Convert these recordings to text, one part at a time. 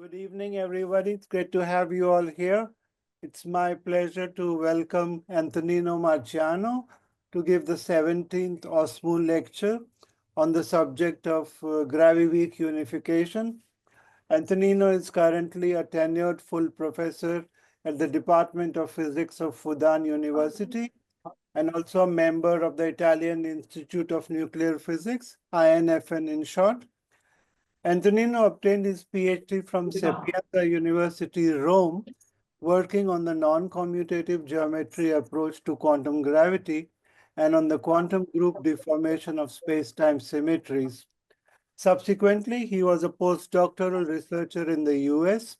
Good evening, everybody. It's great to have you all here. It's my pleasure to welcome Antonino Marciano to give the 17th OSMU lecture on the subject of Gravi-weak unification. Antonino is currently a tenured full professor at the Department of Physics of Fudan University and also a member of the Italian Institute of Nuclear Physics, INFN in short. Antonino obtained his PhD from Sapienza University, Rome, working on the non-commutative geometry approach to quantum gravity and on the quantum group deformation of space-time symmetries. Subsequently, he was a postdoctoral researcher in the US,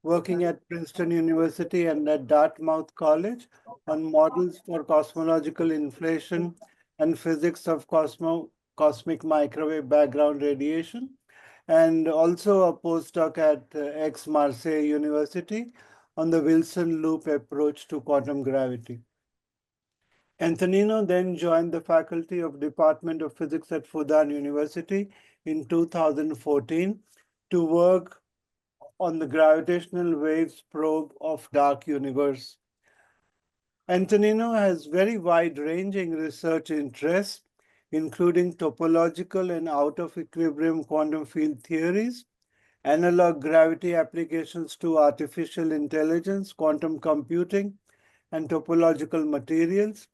working at Princeton University and at Dartmouth College on models for cosmological inflation and physics of cosmic microwave background radiation, and also a postdoc at Aix-Marseille University on the Wilson loop approach to quantum gravity. Antonino then joined the faculty of Department of Physics at Fudan University in 2014 to work on the gravitational waves probe of dark universe. Antonino has very wide-ranging research interests, including topological and out-of-equilibrium quantum field theories, analog gravity applications to artificial intelligence, quantum computing, and topological materials.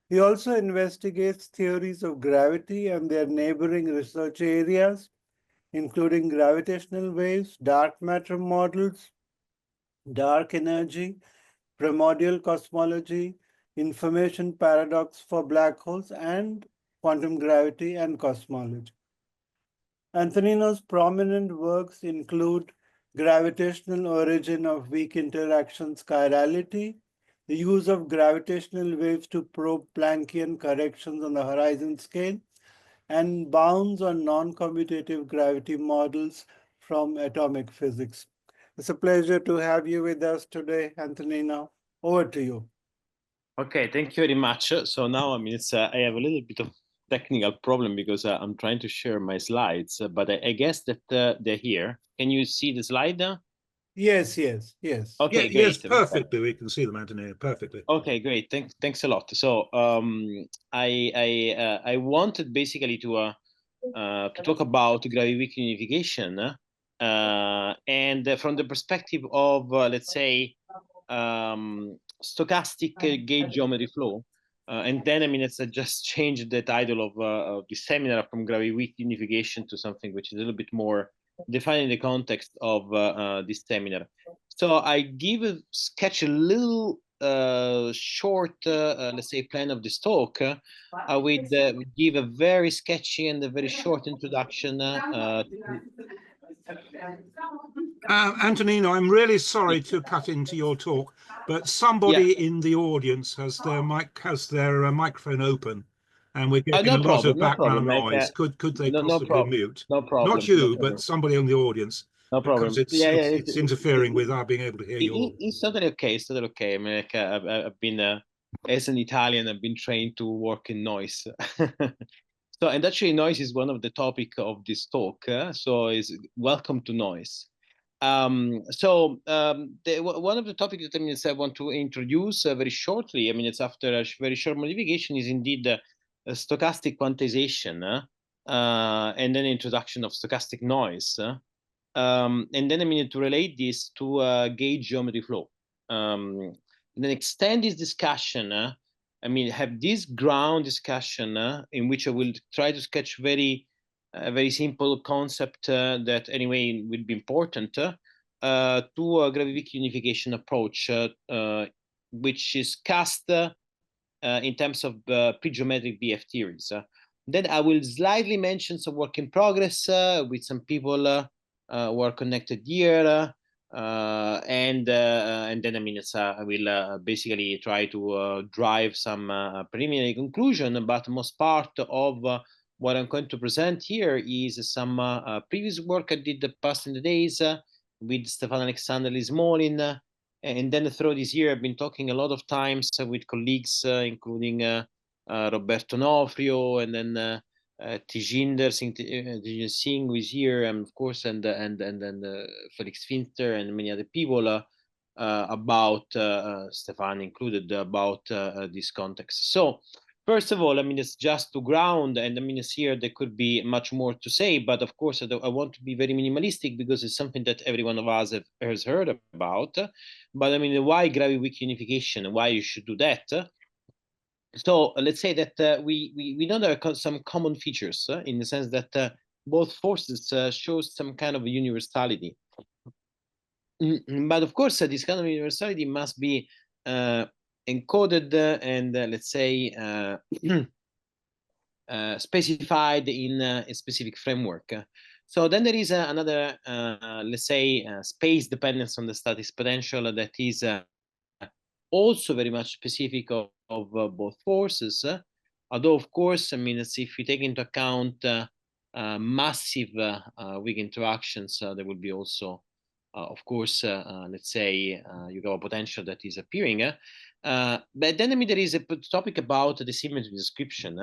He also investigates theories of gravity and their neighboring research areas, including gravitational waves, dark matter models, dark energy, primordial cosmology, information paradox for black holes, and quantum gravity and cosmology. Antonino's prominent works include gravitational origin of weak interactions chirality, the use of gravitational waves to probe Planckian corrections on the horizon scale, and bounds on non-commutative gravity models from atomic physics. It's a pleasure to have you with us today, Antonino. Over to you. Okay, thank you very much. So now, I have a little bit of technical problem because I'm trying to share my slides, but I guess that they're here. Can you see the slide? Yes. Okay, yeah, great. yes, perfectly. We can see them, Antonio, perfectly. Okay, great. Thanks a lot. So I wanted basically to talk about Gravi-weak unification, and from the perspective of let's say stochastic gauge geometry flow. And then, I just changed the title of the seminar from Gravi-weak unification to something which is a little bit more defining the context of this seminar. So I sketch a little short, let's say, plan of this talk. I would give a very sketchy and a very short introduction. Antonino, I'm really sorry to cut into your talk, but somebody in the audience has their microphone open, and we're getting a lot of background noise. Could they possibly mute? No problem. Not you, but somebody in the audience. No problem. Because it's interfering with our being able to hear you. It's totally okay. It's totally okay. I've been as an Italian, I've been trained to work in noise. So, and actually, noise is one of the topic of this talk. So, is welcome to noise. One of the topics that I want to introduce very shortly. It's after a very short modification is indeed a stochastic quantization, and then introduction of stochastic noise. And then to relate this to gauge geometry flow. And then extend this discussion. Have this ground discussion in which I will try to sketch very simple concept that anyway will be important to a Gravi-weak unification approach, which is cast in terms of pre-geometric BF theories. Then I will slightly mention some work in progress with some people who are connected here. And then I will basically try to drive some preliminary conclusion, but most part of what I'm going to present here is some previous work I did the past in the days with Stefano Alexander Lismolin, and then throughout this year I've been talking a lot of times with colleagues, including Roberto Nofrio, and then Tijinder Singh, who is here, and of course, and Felix Finster and many other people about Stefan included about this context. So first of all, I mean, it's just to ground, and I mean, it's here there could be much more to say, but of course, I want to be very minimalistic because it's something that every one of us has heard about. But I mean, why Gravi-weak unification? Why you should do that? So let's say that we know there are some common features in the sense that both forces show some kind of universality. But of course, this kind of universality must be encoded and let's say specified in a specific framework. So then there is another, let's say, space dependence on the static potential that is also very much specific of both forces. Although, of course, I mean, if we take into account massive weak interactions, there will be also, of course, let's say, you have a potential that is appearing. But then, I mean, there is a topic about the symmetry description,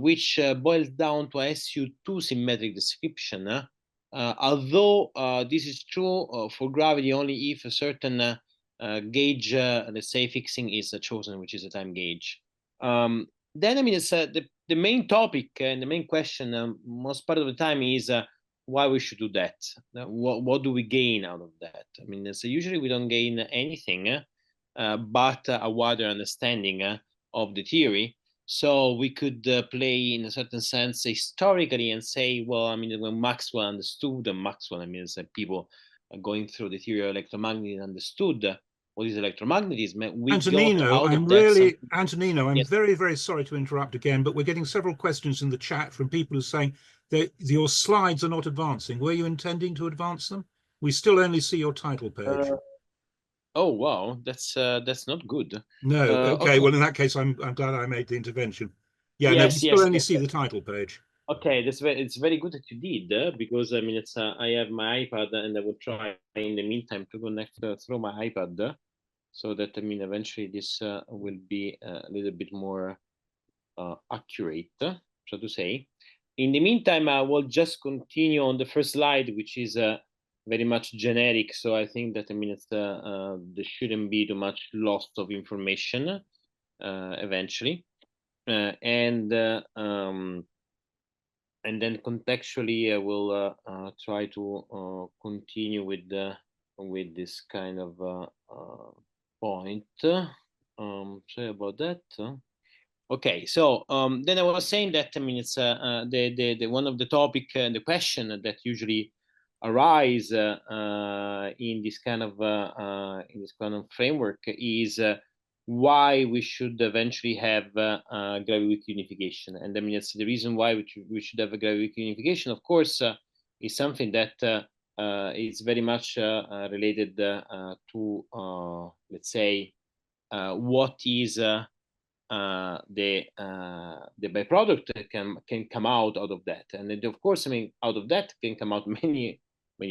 which boils down to a SU2 symmetric description. Although this is true for gravity only if a certain gauge, let's say, fixing is chosen, which is a time gauge. Then, I mean, it's the main topic and the main question most part of the time is why we should do that. What do we gain out of that? I mean, so usually we don't gain anything but a wider understanding of the theory. So we could play in a certain sense historically and say, well, I mean, when Maxwell understood, and Maxwell, I mean, people going through the theory of electromagnetism understood what is electromagnetism. Antonino, I'm yes. very, very sorry to interrupt again, but we're getting several questions in the chat from people who are saying that your slides are not advancing. Were you intending to advance them? We still only see your title page. Oh wow, that's not good. No, okay. Well, in that case, I'm glad I made the intervention. Yeah, no, we still only see the title page. Okay, it's very good that you did because I mean it's I have my iPad and I will try in the meantime to connect through my iPad so that I mean eventually this will be a little bit more accurate, so to say. In the meantime, I will just continue on the first slide, which is very much generic. So I think that I mean it's there shouldn't be too much loss of information eventually, and then contextually I will try to continue with this kind of point. Sorry about that. Okay, so then I was saying that I mean it's the one of the topic and the question that usually arise in this kind of framework is why we should eventually have Gravi-weak unification. And I mean it's the reason why we should have a Gravi-weak unification, of course, is something that is very much related to let's say what is the byproduct that can come out of that, and then, of course, I mean, out of that can come out many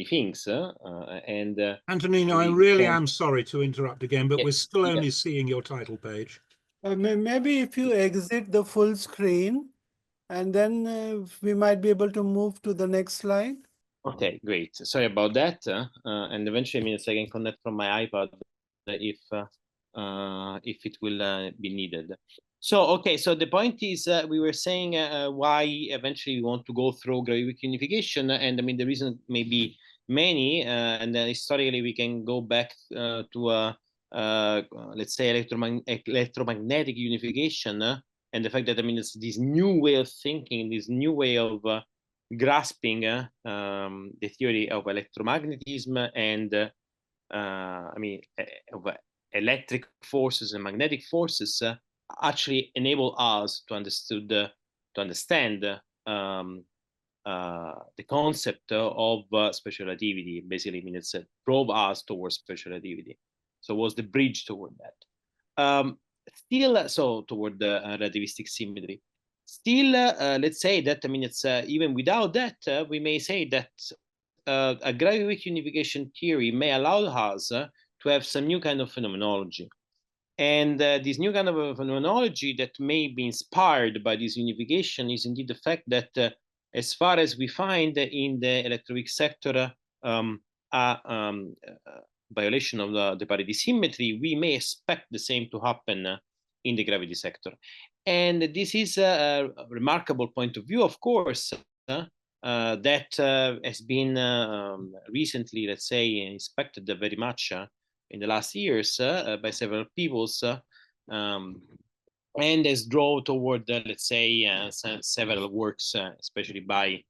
things. And Antonino, I really am sorry to interrupt again, but we're still only seeing your title page. Maybe if you exit the full screen, and then we might be able to move to the next slide. Okay, great. Sorry about that. And eventually, I mean, I can connect from my iPad if it will be needed. So, okay, so the point is we were saying why eventually we want to go through Gravi-weak unification. And I mean, the reason may be many, and then historically we can go back to, let's say, electromagnetic unification, and the fact that, I mean, it's this new way of thinking, this new way of grasping the theory of electromagnetism and, I mean, of electric forces and magnetic forces actually enable us to understand the concept of special relativity. Basically, I mean, it's drove us towards special relativity. So it was the bridge toward that. Still, so toward the relativistic symmetry. Still, let's say that, I mean, it's even without that, we may say that a Gravi-weak unification theory may allow us to have some new kind of phenomenology. And this new kind of phenomenology that may be inspired by this unification is indeed the fact that as far as we find in the electroweak sector violation of the parity symmetry, we may expect the same to happen in the gravity sector. And this is a remarkable point of view, of course, that has been recently, let's say, inspected very much in the last years by several peoples, and has drawn toward, let's say, several works, especially by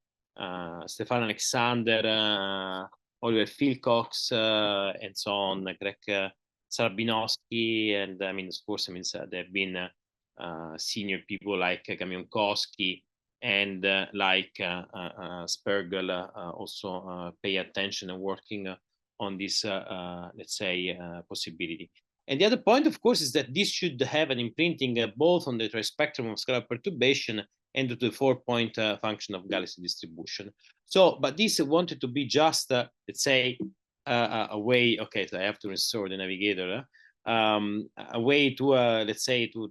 Stefan Alexander, Oliver Philcox, and so on, Greg Sarabinowski, and I mean, of course, I mean, there have been senior people like Kamionkowski and like Spergel also pay attention and working on this, let's say, possibility. And the other point, of course, is that this should have an imprinting both on the spectrum of scalar perturbation and to the 4-point function of galaxy distribution. So, but this wanted to be just, let's say, a way, okay, so I have to restore the navigator, a way to, let's say, to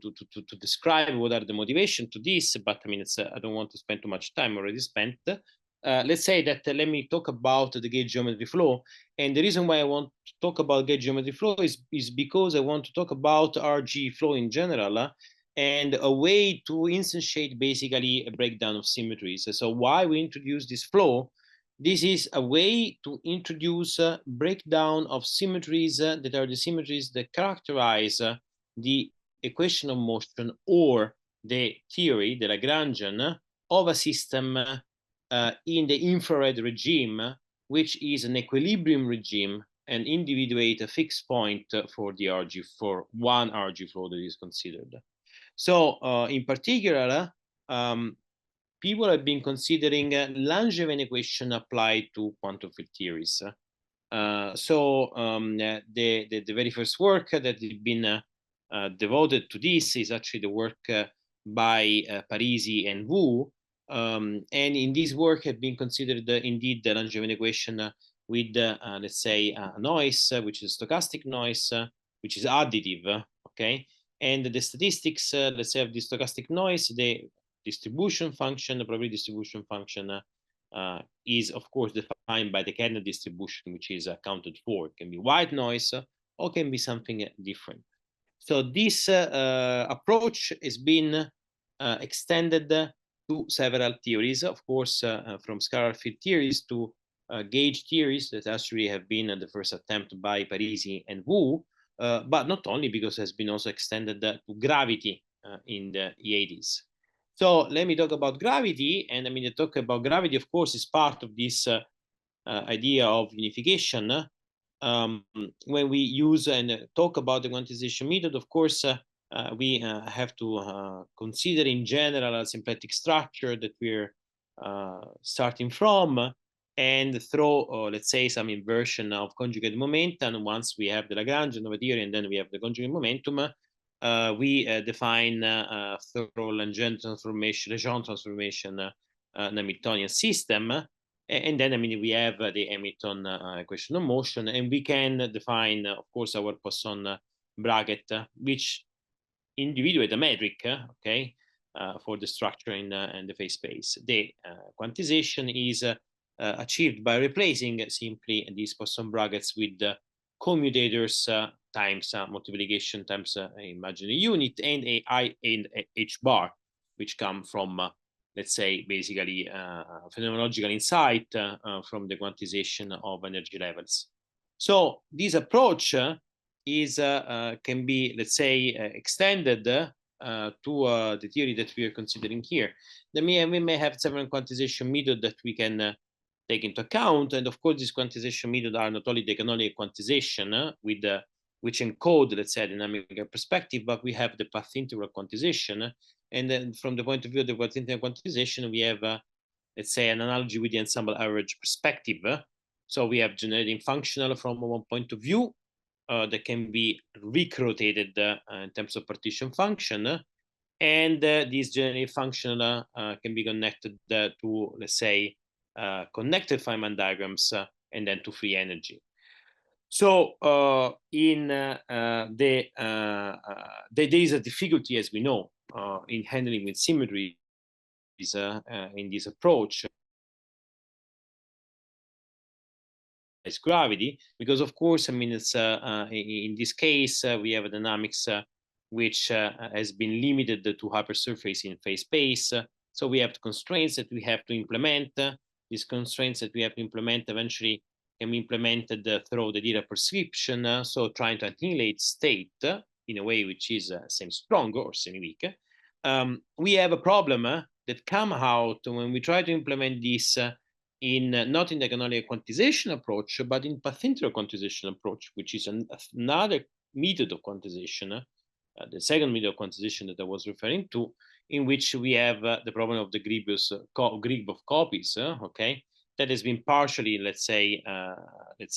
describe what are the motivation to this, but I mean, I don't want to spend too much time, already spent. Let's say that let me talk about the gauge geometry flow. And the reason why I want to talk about gauge geometry flow is because I want to talk about RG flow in general, and a way to instantiate basically a breakdown of symmetries. So why we introduce this flow? This is a way to introduce a breakdown of symmetries that are the symmetries that characterize the equation of motion or the theory, the Lagrangian, of a system in the infrared regime, which is an equilibrium regime, and individuate a fixed point for the RG, for one RG flow that is considered. So in particular, people have been considering Langevin equation applied to quantum field theories. The very first work that has been devoted to this is actually the work by Parisi and Wu. And in this work have been considered indeed the Langevin equation with, let's say, noise, which is stochastic noise, which is additive, okay? And the statistics, let's say, of the stochastic noise, the distribution function, the probability distribution function is, of course, defined by the kernel distribution, which is accounted for. It can be white noise or can be something different. So this approach has been extended to several theories, of course, from scalar field theories to gauge theories that actually have been the first attempt by Parisi and Wu, but not only, because it has been also extended to gravity in the 80s. So let me talk about gravity, and I mean, the talk about gravity, of course, is part of this idea of unification. When we use and talk about the quantization method, of course, we have to consider in general a symplectic structure that we're starting from, and throw, let's say, some inversion of conjugate momentum. Once we have the Lagrangian of a theory and then we have the conjugate momentum, we define thorough Legendre transformation, an Hamiltonian system. And then, I mean, we have the Hamilton equation of motion, and we can define, of course, our Poisson bracket, which individuate a metric, okay, for the structure in the phase space. The quantization is achieved by replacing simply these Poisson brackets with commutators times multiplication times imaginary unit and I and H bar, which come from, let's say, basically phenomenological insight from the quantization of energy levels. So this approach is can be, let's say, extended to the theory that we are considering here. Then we may have several quantization methods that we can take into account, and of course, these quantization methods are not only the canonical quantization with which encode, let's say, a dynamic perspective, but we have the path integral quantization, and then from the point of view of the path integral quantization, we have, let's say, an analogy with the ensemble average perspective. So we have generating functional from one point of view that can be recrotated in terms of partition function, and this generating functional can be connected to, let's say, connected Feynman diagrams and then to free energy. So there is a difficulty, as we know, in handling with symmetries in this approach. Is gravity, because of course, I mean, it's in this case we have a dynamics which has been limited to hypersurface in phase space. So we have constraints that we have to implement. These constraints that we have to implement eventually can be implemented through the data prescription. So trying to annihilate state in a way which is semi-strong or semi-weak. We have a problem that come out when we try to implement this not in the canonical quantization approach, but in path integral quantization approach, which is another method of quantization, the second method of quantization that I was referring to, in which we have the problem of the grid of copies, okay, that has been partially, let's say,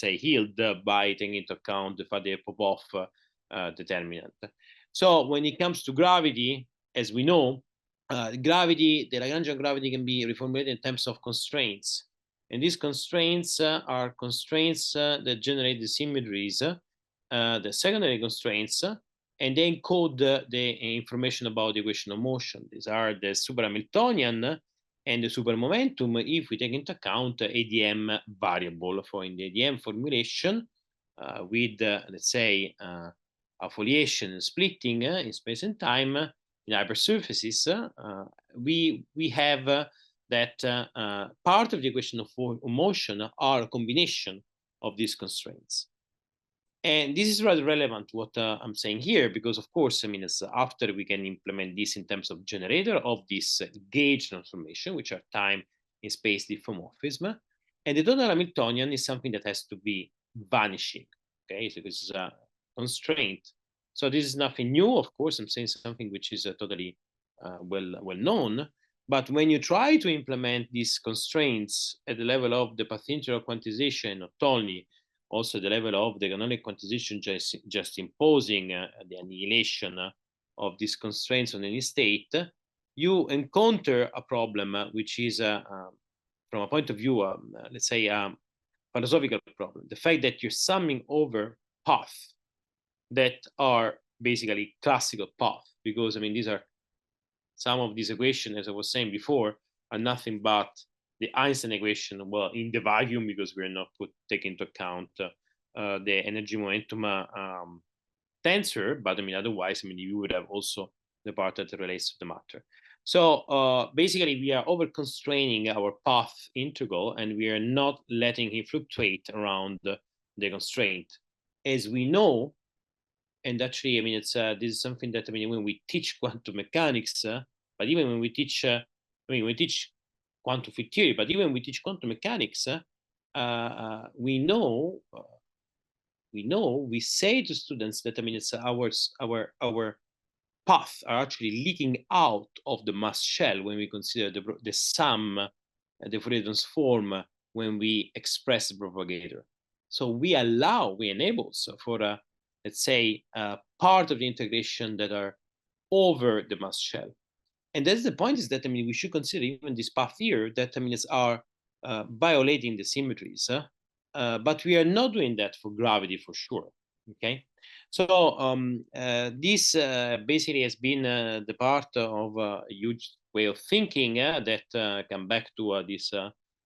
healed by taking into account the Faddeev-Popov determinant. So when it comes to gravity, as we know, gravity, the Lagrangian gravity can be reformulated in terms of constraints. And these constraints are constraints that generate the symmetries, the secondary constraints, and they encode the information about the equation of motion. These are the super Hamiltonian and the super momentum if we take into account ADM variable. For in the ADM formulation with, let's say, a foliation and splitting in space and time in hypersurfaces, we have that part of the equation of motion are a combination of these constraints. And this is rather relevant to what I'm saying here, because of course, I mean, it's after we can implement this in terms of generator of this gauge transformation, which are time in space diffeomorphism. And the total Hamiltonian is something that has to be vanishing, okay? So this is a constraint. So this is nothing new, of course. I'm saying something which is totally well known. But when you try to implement these constraints at the level of the path integral quantization, not only also the level of the canonical quantization, just imposing the annihilation of these constraints on any state, you encounter a problem which is, from a point of view, let's say, philosophical problem. The fact that you're summing over paths that are basically classical paths, because I mean, these are some of these equations, as I was saying before, are nothing but the Einstein equation, well, in the vacuum, because we're not taking into account the energy momentum tensor, but I mean, otherwise, I mean, you would have also the part that relates to the matter. So basically, we are over constraining our path integral, and we are not letting it fluctuate around the constraint. As we know, and actually, I mean, it's this is something that, I mean, when we teach quantum mechanics, but even when we teach, I mean, we teach quantum field theory, but even when we teach quantum mechanics, we say to students that, I mean, it's our paths are actually leaking out of the mass shell when we consider the sum, the Fourier transform when we express the propagator. So we enable for let's say, part of the integration that are over the mass shell. And that's the point, is that, I mean, we should consider even this path here that, I mean, are violating the symmetries, but we are not doing that for gravity for sure, okay? So this basically has been the part of a huge way of thinking that come back to this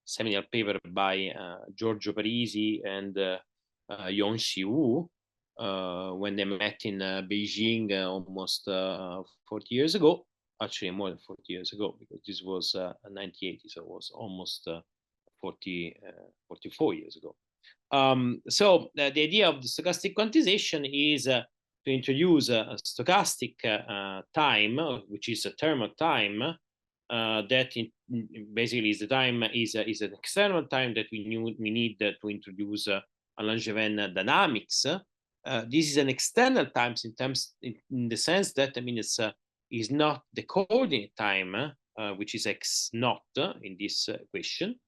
seminal paper by Giorgio Parisi and Yongxi Wu, when they met in Beijing almost 40 years ago, actually more than 40 years ago, because this was 1980, so it was almost 44 years ago. So the idea of the stochastic quantization is to introduce a stochastic time, which is a thermal time, that basically is the time is an external time that we need to introduce a Langevin dynamics. This is an external time in the sense that, I mean, it's is not the coordinate time, which is x naught in this equation.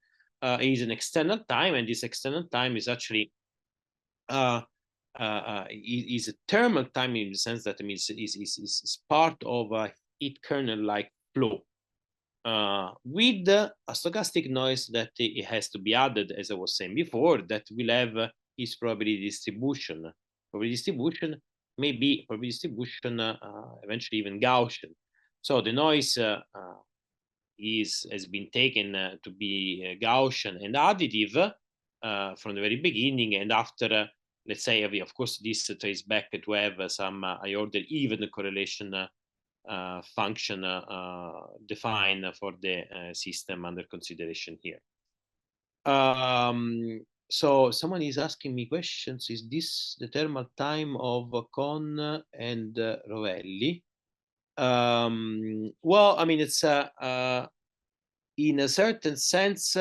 Is an external time, and this external time is actually is a thermal time in the sense that, I mean, is part of a heat kernel-like flow with a stochastic noise that it has to be added, as I was saying before, that will have is probability distribution. Probability distribution may be probability distribution eventually even Gaussian. So the noise has been taken to be Gaussian and additive from the very beginning, and after let's say, of course, this traces back to have some high-order even correlation function defined for the system under consideration here. So someone is asking me questions. Is this the thermal time of Kohn and Rovelli? Well, I mean, it's in a certain sense,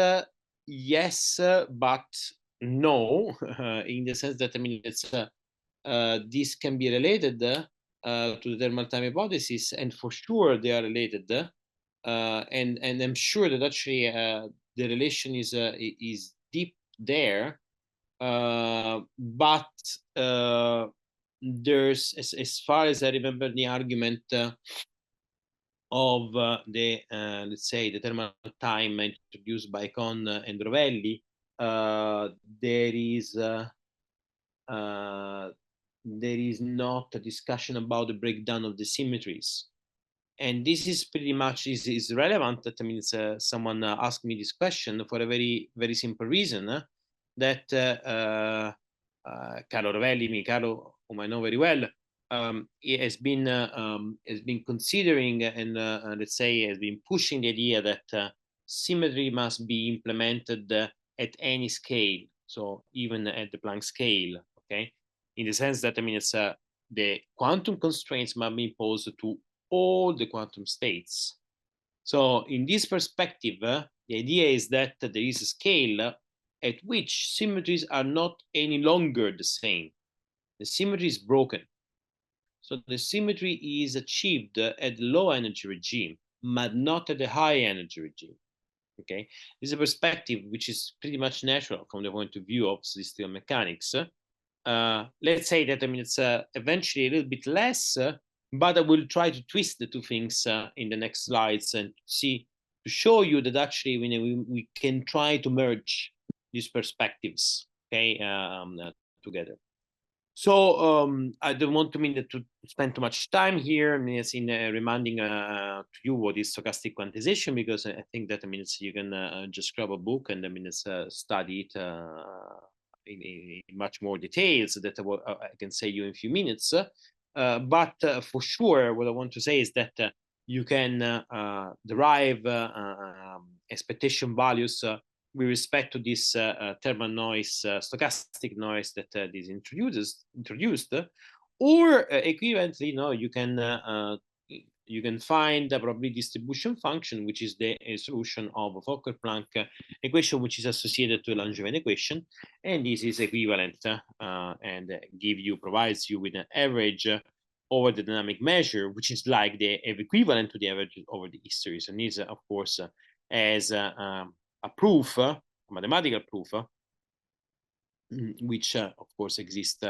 yes, but no, in the sense that, I mean, it's this can be related to the thermal time hypothesis, and for sure they are related. And I'm sure that actually the relation is deep there, but there's, as far as I remember, the argument of the let's say the thermal time introduced by Kohn and Rovelli, there is not a discussion about the breakdown of the symmetries. And this is pretty much is relevant. That, I mean, it's, someone asked me this question for a very, very simple reason, that Carlo Rovelli, Carlo, whom I know very well, he has been considering and let's say has been pushing the idea that symmetry must be implemented at any scale, so even at the Planck scale, okay, in the sense that, I mean, it's the quantum constraints must be imposed to all the quantum states. So in this perspective, the idea is that there is a scale at which symmetries are not any longer the same. The symmetry is broken. So the symmetry is achieved at the low energy regime, but not at the high energy regime. Okay, this is a perspective which is pretty much natural from the point of view of statistical mechanics. Let's say that, I mean, it's eventually a little bit less, but I will try to twist the two things in the next slides and to show you that actually we can try to merge these perspectives, okay, together. So I don't want to spend too much time here in reminding to you what is stochastic quantization, because I think that, I mean, you can just grab a book and, I mean, study it in much more details that I can say you in a few minutes. But for sure, what I want to say is that you can derive expectation values with respect to this thermal noise, stochastic noise that is introduced, or equivalently, you can find the probability distribution function, which is the solution of a Fokker-Planck equation, which is associated to a Langevin equation, and this is equivalent and provides you with an average over the dynamic measure, which is like the equivalent to the average over the histories, and is of course as a proof, a mathematical proof, which of course exists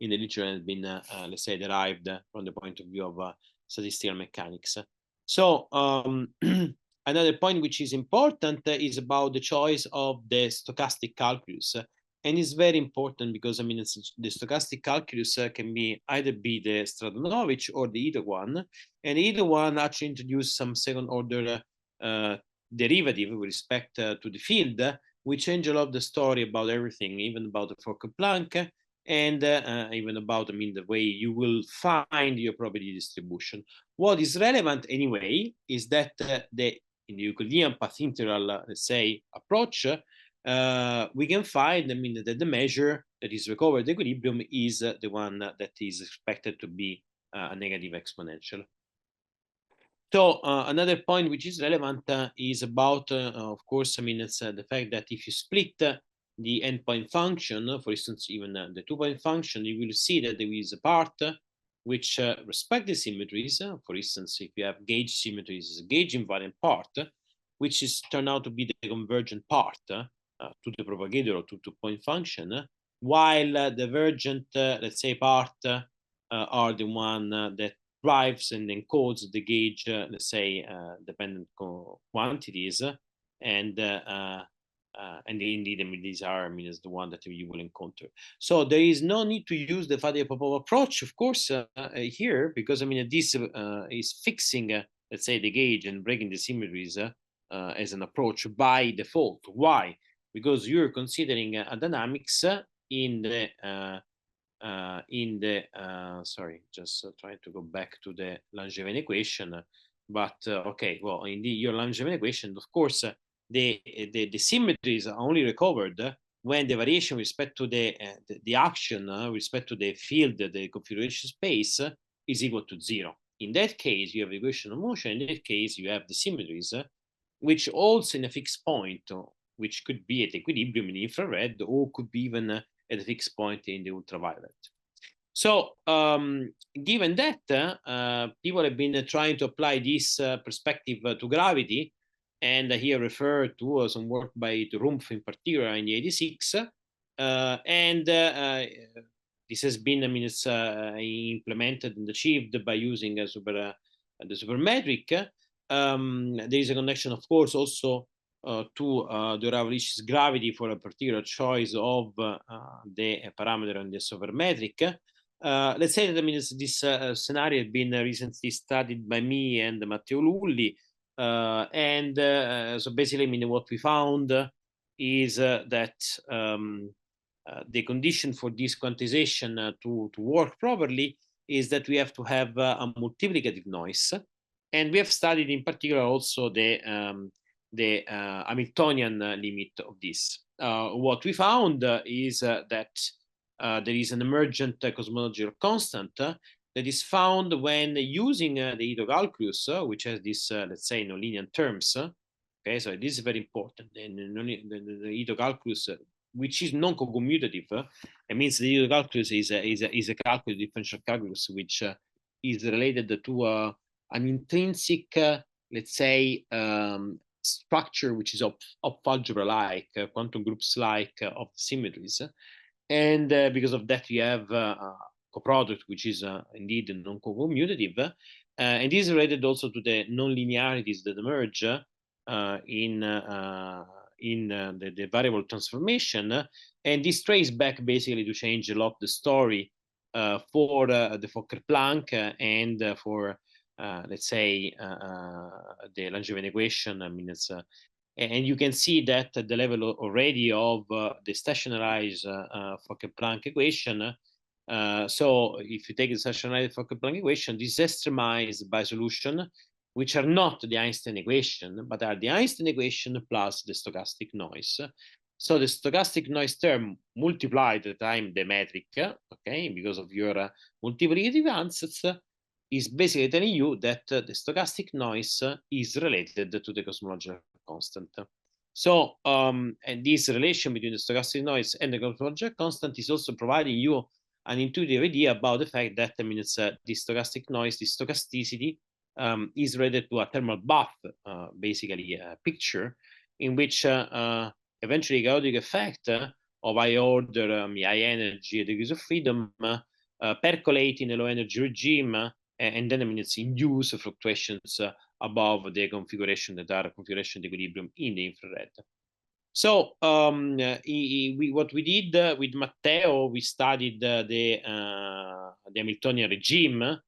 in the literature and has been let's say derived from the point of view of statistical mechanics. So another point which is important is about the choice of the stochastic calculus, and it's very important because, I mean, the stochastic calculus can either be the Stratonovich or the either one, and either one actually introduced some second order derivative with respect to the field, which change a lot of the story about everything, even about the Fokker-Planck, and even about, I mean, the way you will find your probability distribution. What is relevant anyway is that in the Euclidean path integral, let's say, approach, we can find, I mean, that the measure that is recovered equilibrium is the one that is expected to be a negative exponential. So another point which is relevant is about, of course, I mean, it's the fact that if you split the endpoint function, for instance, even the 2-point function, you will see that there is a part which respect the symmetries. For instance, if you have gauge symmetries, is a gauge invariant part, which is turned out to be the convergent part to the propagator or to 2-point function, while the divergent, let's say, part are the one that drives and encodes the gauge, let's say, dependent quantities, and and indeed, I mean, these are, I mean, is the one that you will encounter. So there is no need to use the Fadia-Popov approach, of course, here, because I mean, this is fixing, let's say, the gauge and breaking the symmetries as an approach by default. Why? Because you're considering a dynamics in the sorry, just trying to go back to the Langevin equation. But okay, well, in your Langevin equation, of course, the symmetries are only recovered when the variation with respect to the action, with respect to the field, the configuration space, is equal to 0. In that case, you have the equation of motion. In that case, you have the symmetries, which also in a fixed point, which could be at equilibrium in infrared, or could be even at a fixed point in the ultraviolet. So, given that, people have been trying to apply this perspective to gravity, and here refer to some work by the Rumpf in particular in the 86, and this has been, I mean, it's implemented and achieved by using the supermetric. There is a connection, of course, also to the Gravi-weak's gravity for a particular choice of the parameter on the supermetric. Let's say that, I mean, this scenario has been recently studied by me and Matteo Lulli. So basically, I mean, what we found is that the condition for this quantization to work properly is that we have to have a multiplicative noise. And we have studied in particular also the Hamiltonian limit of this. What we found is that there is an emergent cosmological constant that is found when using the Ito calculus, which has this, let's say, nonlinear terms. Okay, so this is very important. And the Ito calculus, which is non-commutative, it means the Ito calculus is a calculus, differential calculus, which is related to an intrinsic, let's say, structure which is of algebra-like, quantum groups-like of symmetries. And because of that, you have a coproduct, which is indeed non-commutative. And this is related also to the non-linearities that emerge in the variable transformation. And this traces back basically to change a lot the story for the Fokker-Planck and for, let's say, the Langevin equation. I mean, it's and you can see that at the level already of the stationarized Fokker-Planck equation. So if you take the stationarized Fokker-Planck equation, this is extremized by solution, which are not the Einstein equation, but are the Einstein equation plus the stochastic noise. So the stochastic noise term multiplied the time the metric, okay, because of your multiplicative ansatz, is basically telling you that the stochastic noise is related to the cosmological constant. So, and this relation between the stochastic noise and the cosmological constant is also providing you an intuitive idea about the fact that, I mean, it's the stochastic noise, the stochasticity, is related to a thermal buff, basically a picture in which eventually chaotic effect of high order, high energy degrees of freedom percolate in a low energy regime, and then, I mean, it's induce fluctuations above the configuration that are configuration equilibrium in the infrared. So what we did with Matteo, we studied the Hamiltonian regime,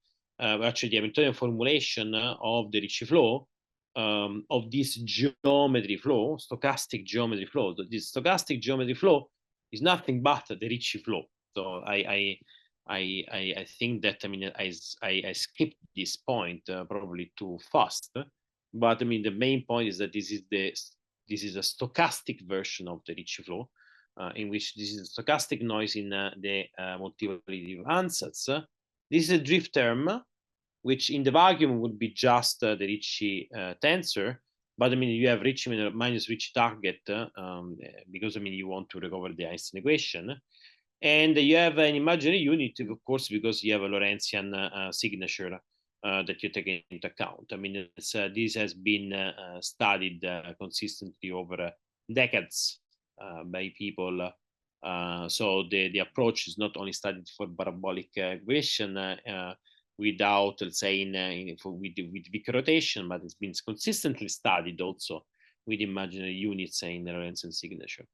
actually the Hamiltonian formulation of the Ricci flow, of this geometry flow, stochastic geometry flow. This stochastic geometry flow is nothing but the Ricci flow. So I think that, I mean, I skipped this point probably too fast, but I mean, the main point is that this is a stochastic version of the Ricci flow, in which this is a stochastic noise in the multiplicative ansatz. This is a drift term, which in the vacuum would be just the Ricci tensor, but I mean, you have Ricci minus Ricci target because, I mean, you want to recover the Einstein equation. And you have an imaginary unit, of course, because you have a Lorentzian signature that you take into account. I mean, this has been studied consistently over decades by people. So the approach is not only studied for parabolic equation without, let's say, with weak rotation, but it's been consistently studied also with imaginary units in the Lorentzian signature.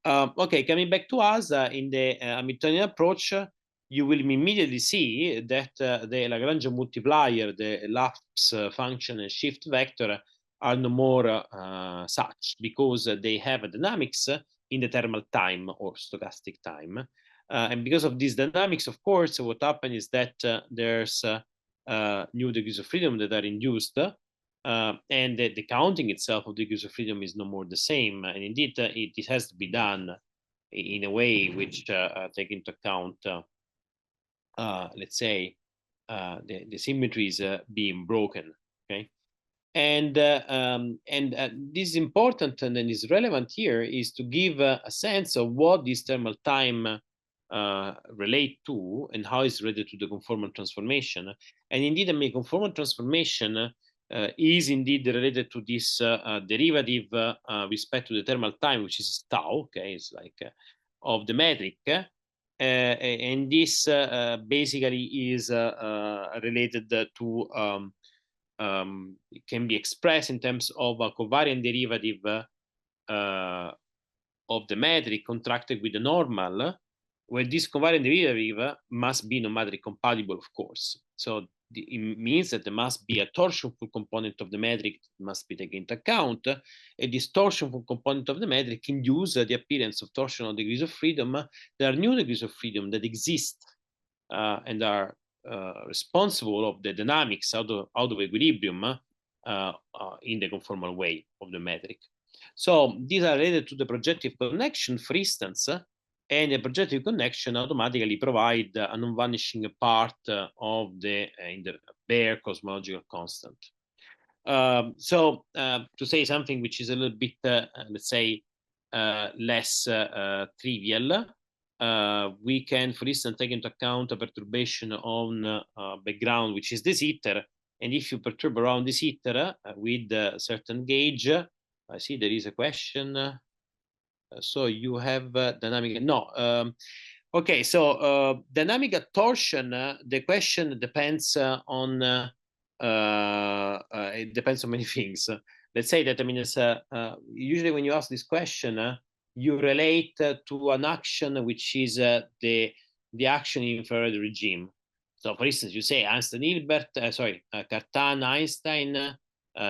Okay, coming back to us, in the Hamiltonian approach, you will immediately see that the Lagrange multiplier, the lapse function and shift vector are no more such, because they have a dynamics in the thermal time or stochastic time. And because of these dynamics, of course, what happens is that there's new degrees of freedom that are induced, and the counting itself of degrees of freedom is no more the same. And indeed, it has to be done in a way which take into account, let's say, the symmetries being broken. Okay, and this is important, and then is relevant here is to give a sense of what this thermal time relate to and how it's related to the conformal transformation. And indeed, I mean, conformal transformation is indeed related to this derivative respect to the thermal time, which is tau. Okay, it's like of the metric. And this basically is related to it can be expressed in terms of a covariant derivative of the metric contracted with the normal, where this covariant derivative must be non-metric compatible, of course. So it means that there must be a torsionful component of the metric that must be taken into account. A this torsionful component of the metric induce the appearance of torsional degrees of freedom. There are new degrees of freedom that exist and are responsible of the dynamics out of equilibrium in the conformal way of the metric. So these are related to the projective connection, for instance, and the projective connection automatically provide a non-vanishing part of the in the bare cosmological constant. So to say something which is a little bit, let's say, less trivial, we can, for instance, take into account a perturbation on background, which is this ether. And if you perturb around this ether with a certain gauge, I see there is a question. So you have dynamic, no. Okay, so dynamic at torsion, the question depends on, it depends on many things. Let's say that, I mean, it's usually when you ask this question, you relate to an action which is the action in infrared regime. So, for instance, you say Einstein-Hilbert, Cartan-Einstein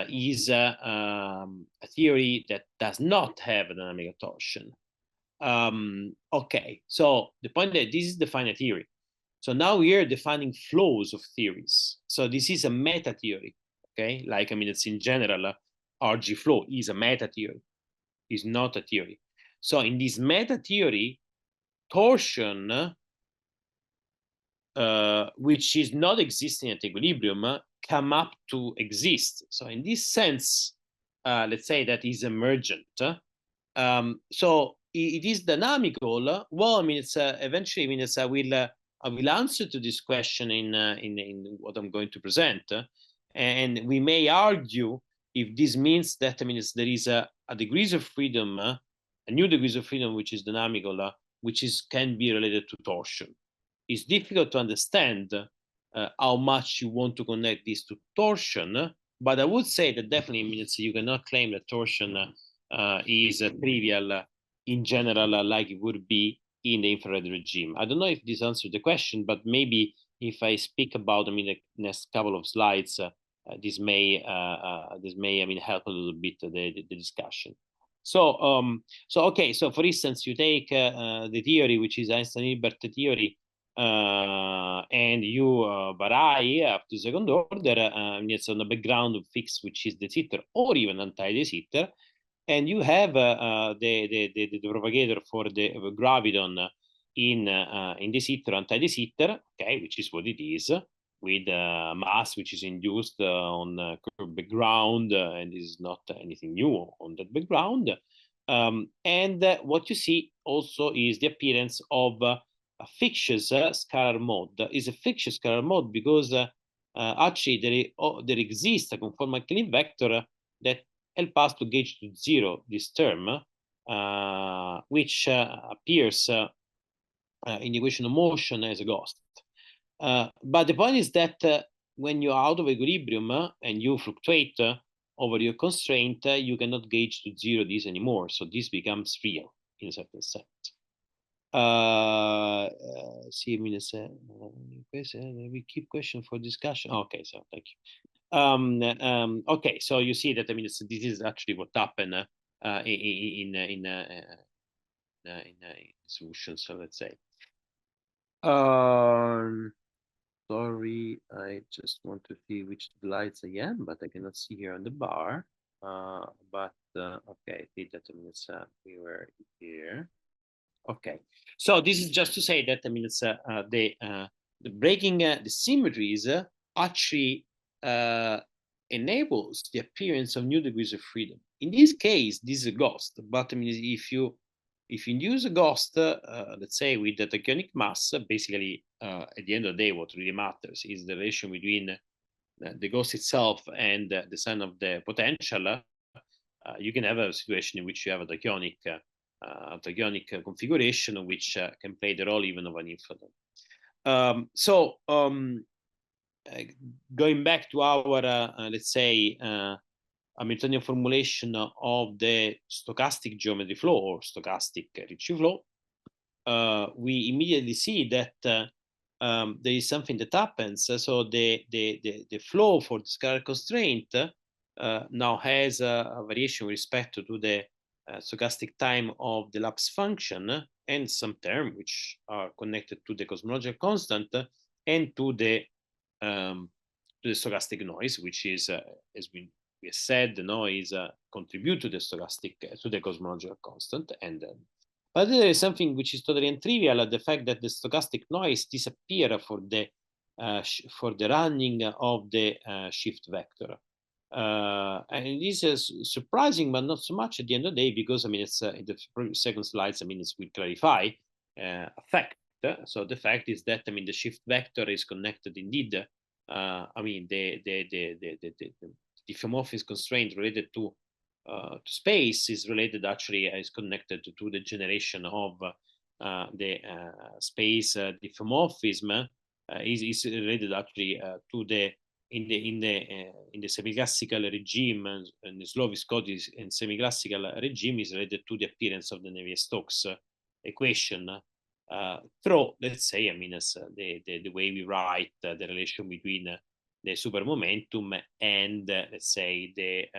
is a theory that does not have a dynamic at torsion. Okay, so the point that this is the finite theory. So now we are defining flows of theories. So this is a meta theory. Okay, like, I mean, it's in general, RG flow is a meta theory, is not a theory. So in this meta theory, torsion, which is not existing at equilibrium, come up to exist. So in this sense, let's say that is emergent. So it is dynamical. Well, I mean, it's eventually, I mean, it's I will answer to this question in what I'm going to present, and we may argue if this means that, I mean, there is a degrees of freedom, a new degrees of freedom which is dynamical, which can be related to torsion. It's difficult to understand how much you want to connect this to torsion, but I would say that definitely, I mean, you cannot claim that torsion is trivial in general, like it would be in the infrared regime. I don't know if this answers the question, but maybe if I speak about, I mean, the next couple of slides, this may, I mean, help a little bit the discussion. So, okay. So, for instance, you take the theory, which is Einstein-Hilbert theory, and you vary up to second order. It's on the background of fixed, which is the ether, or even anti-this ether. And you have the propagator for the graviton in this ether, anti-this ether, okay, which is what it is, with mass which is induced on background, and this is not anything new on that background. And what you see also is the appearance of a fictitious scalar mode. Is a fictitious scalar mode because actually there exists a conformal Klein vector that help us to gauge to zero this term, which appears in the equation of motion as a ghost. But the point is that when you're out of equilibrium and you fluctuate, over your constraint, you cannot gauge to zero this anymore. So this becomes real in a certain sense. See, we keep question for discussion. Okay, so thank you. Okay, so you see that this is actually what happened in solutions. So let's say. Sorry, I just want to see which slides I am, but I cannot see here on the bar. Okay, I see that we were here. Okay, so this is just to say that the breaking the symmetries actually enables the appearance of new degrees of freedom. In this case, this is a ghost. But if you induce a ghost, let's say with the tachyonic mass, basically at the end of the day, what really matters is the relation between the ghost itself and the sign of the potential. You can have a situation in which you have a tachyonic configuration, which can play the role even of an inflaton. Going back to our, let's say, Hamiltonian formulation of the stochastic geometry flow or stochastic Ricci flow, we immediately see that there is something that happens. So the flow for the scalar constraint now has a variation with respect to the stochastic time of the lapse function and some term which are connected to the cosmological constant and to the stochastic noise, which is, as we said, the noise contribute to the stochastic to the cosmological constant. And but there is something which is totally untrivial: the fact that the stochastic noise disappear for the running of the shift vector. And this is surprising, but not so much at the end of the day, because it's in the second slides. It will clarify a fact. So the fact is that the shift vector is connected indeed. The diffeomorphism constraint related to space is related actually is connected to the generation of the space diffeomorphism is related actually to the in the semi-classical regime and the slow viscosity and semi-classical regime is related to the appearance of the Navier-Stokes equation through, let's say, the way we write the relation between the supermomentum and let's say the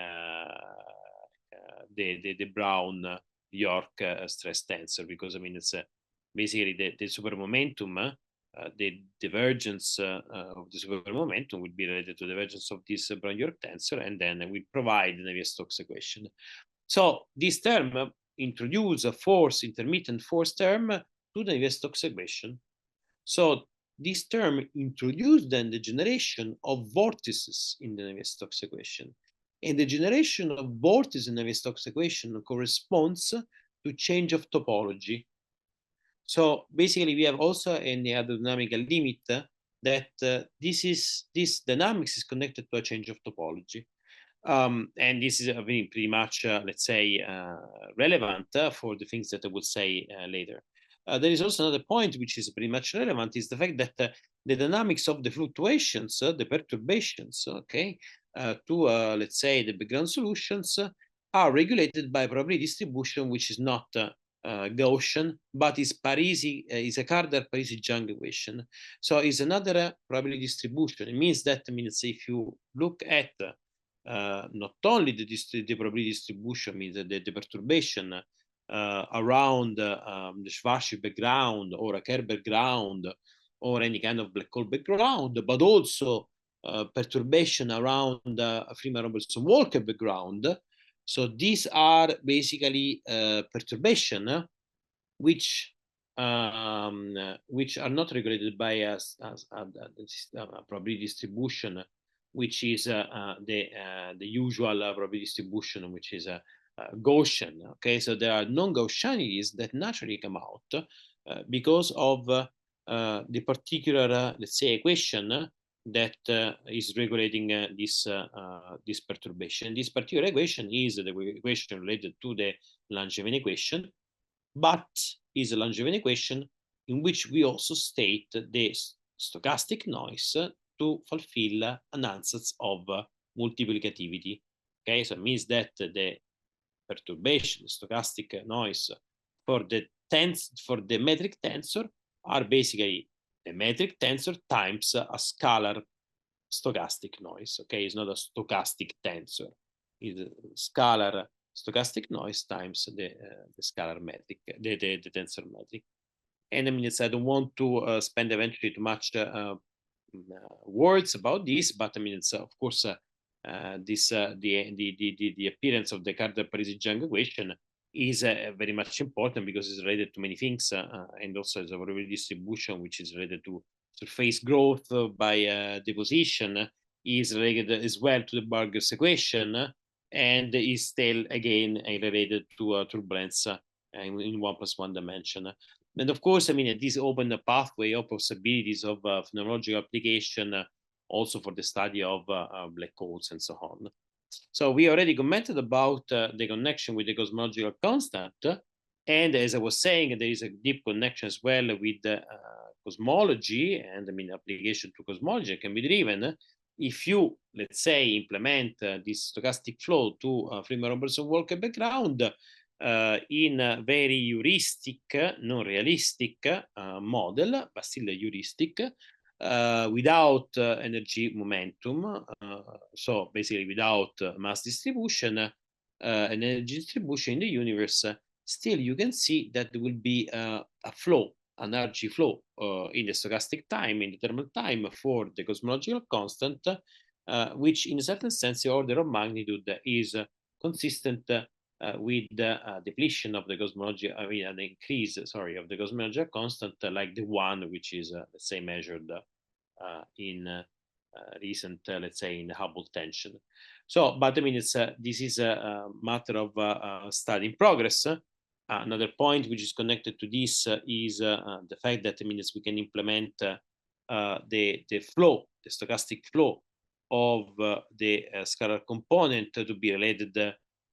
Brown-York stress tensor, because it's basically the supermomentum. The divergence of the supermomentum would be related to the divergence of this Brown-York tensor, and then we provide the Navier-Stokes equation. So this term introduces a intermittent force term to the Navier-Stokes equation. So this term introduced then the generation of vortices in the Navier-Stokes equation. And the generation of vortices in the Navier-Stokes equation corresponds to change of topology. So basically, we have also in the hydrodynamical limit that this dynamics is connected to a change of topology. And this is pretty much, let's say, relevant for the things that I will say later. There is also another point which is pretty much relevant, is the fact that the dynamics of the fluctuations, the perturbations, okay, to, let's say, the background solutions are regulated by probability distribution, which is not Gaussian, but is a Carder-Parisi-Young equation. So it's another probability distribution. It means that if you look at not only the probability distribution, means the perturbation around the Schwarzschild background or a Kerr background or any kind of black hole background, but also perturbation around a Freeman-Robertson-Walker background. So these are basically perturbation which are not regulated by a probability distribution, which is the usual probability distribution, which is Gaussian. Okay, so there are non-Gaussianities that naturally come out because of the particular, let's say, equation that is regulating this perturbation. This particular equation is the equation related to the Langevin equation, but is a Langevin equation in which we also state the stochastic noise to fulfill an ansatz of multiplicativity. Okay, so it means that the perturbation, the stochastic noise for the metric tensor are basically the metric tensor times a scalar stochastic noise. Okay, it's not a stochastic tensor; it's a scalar stochastic noise times the scalar metric, the tensor metric. And I mean, I don't want to spend eventually too much words about this, but I mean, it's of course the appearance of the Carter-Parisi-Young equation is very much important because it's related to many things, and also as a probability distribution, which is related to surface growth by deposition, is related as well to the Burger's equation, and is still again related to turbulence in 1+1 dimension. And of course, I mean, this opened a pathway of possibilities of phenomenological application also for the study of black holes and so on. So we already commented about the connection with the cosmological constant. And as I was saying, there is a deep connection as well with cosmology, and I mean, application to cosmology can be driven if you, let's say, implement this stochastic flow to Freeman-Robertson-Walker background in a very heuristic, non-realistic model, but still a heuristic, without energy momentum, so basically without mass distribution and energy distribution in the universe, still you can see that there will be a flow, an energy flow in the stochastic time, in the thermal time for the cosmological constant, which in a certain sense the order of magnitude is consistent with the depletion of the cosmology, I mean, an increase, sorry, of the cosmological constant, like the one which is, let's say, measured in recent, let's say, in Hubble tension. So, but I mean, it's this is a matter of study in progress. Another point which is connected to this is the fact that, I mean, we can implement the flow, the stochastic flow of the scalar component to be related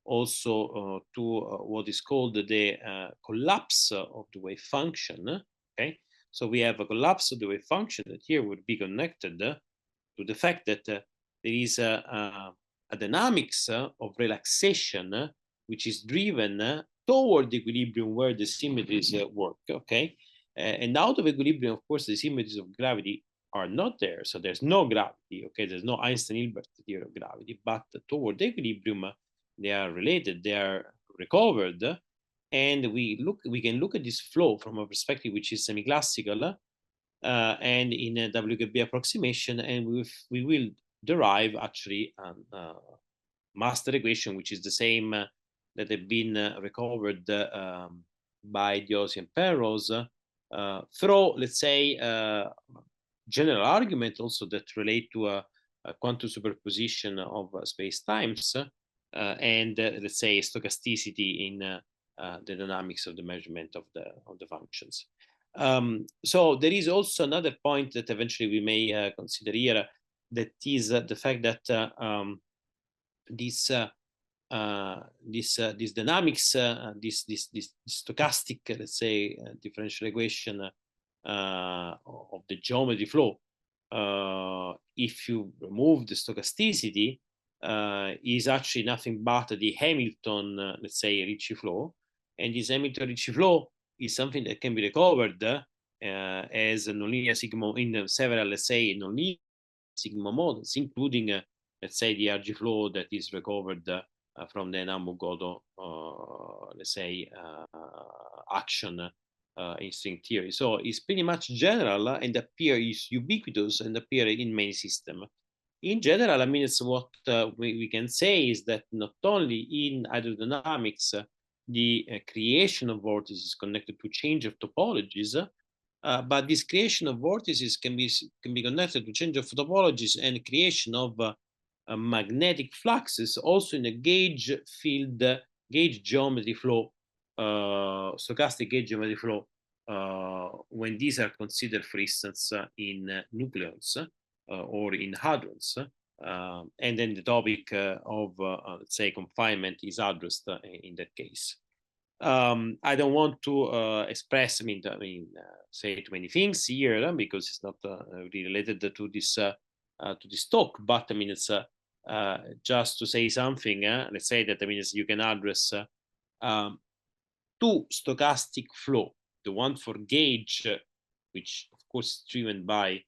also to what is called the collapse of the wave function. Okay, so we have a collapse of the wave function that here would be connected to the fact that there is a dynamics of relaxation which is driven toward the equilibrium where the symmetries work. Okay, and out of equilibrium, of course, the symmetries of gravity are not there, so there's no gravity. Okay, there's no Einstein-Hilbert theory of gravity, but toward the equilibrium they are related, they are recovered, and we can look at this flow from a perspective which is semi-classical and in a WKB approximation, and we will derive actually a master equation which is the same that have been recovered by Diosi and Penrose through, let's say, general argument also that relate to a quantum superposition of space-times and let's say stochasticity in the dynamics of the measurement of the functions. So there is also another point that eventually we may consider here, that is the fact that this dynamics, this stochastic, let's say, differential equation of the geometry flow, if you remove the stochasticity, is actually nothing but the Hamilton, let's say, Ricci flow. And this Hamilton Ricci flow is something that can be recovered as a nonlinear sigma in several, let's say, nonlinear sigma models, including, let's say, the RG flow that is recovered from the Namu-Goto, let's say, action in string theory. So it's pretty much general and appears ubiquitous and appear in many systems. In general, I mean, it's what we can say is that not only in hydrodynamics, the creation of vortices is connected to change of topologies, but this creation of vortices can be connected to change of topologies and creation of magnetic fluxes also in a gauge field, gauge geometry flow, stochastic gauge geometry flow, when these are considered, for instance, in nucleons or in hadrons. And then the topic of, let's say, confinement is addressed in that case. I don't want to express, say too many things here because it's not really related to this talk. But I mean, it's just to say something, let's say that you can address two stochastic flow, the one for gauge, which of course is driven by,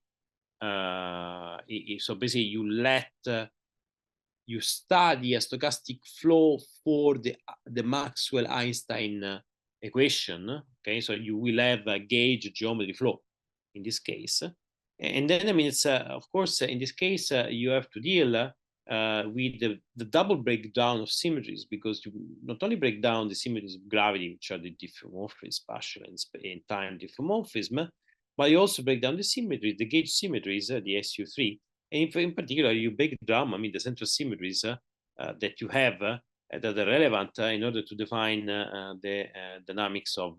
so basically you study a stochastic flow for the Maxwell-Einstein equation, okay? So you will have a gauge geometry flow in this case. And then, it's, of course, in this case, you have to deal with the double breakdown of symmetries, because you not only break down the symmetries of gravity, which are the diffeomorphism, spatial and time diffeomorphism, but you also break down the symmetries, the gauge symmetries, the SU3, and in particular, you break down, the central symmetries that you have that are relevant in order to define the dynamics of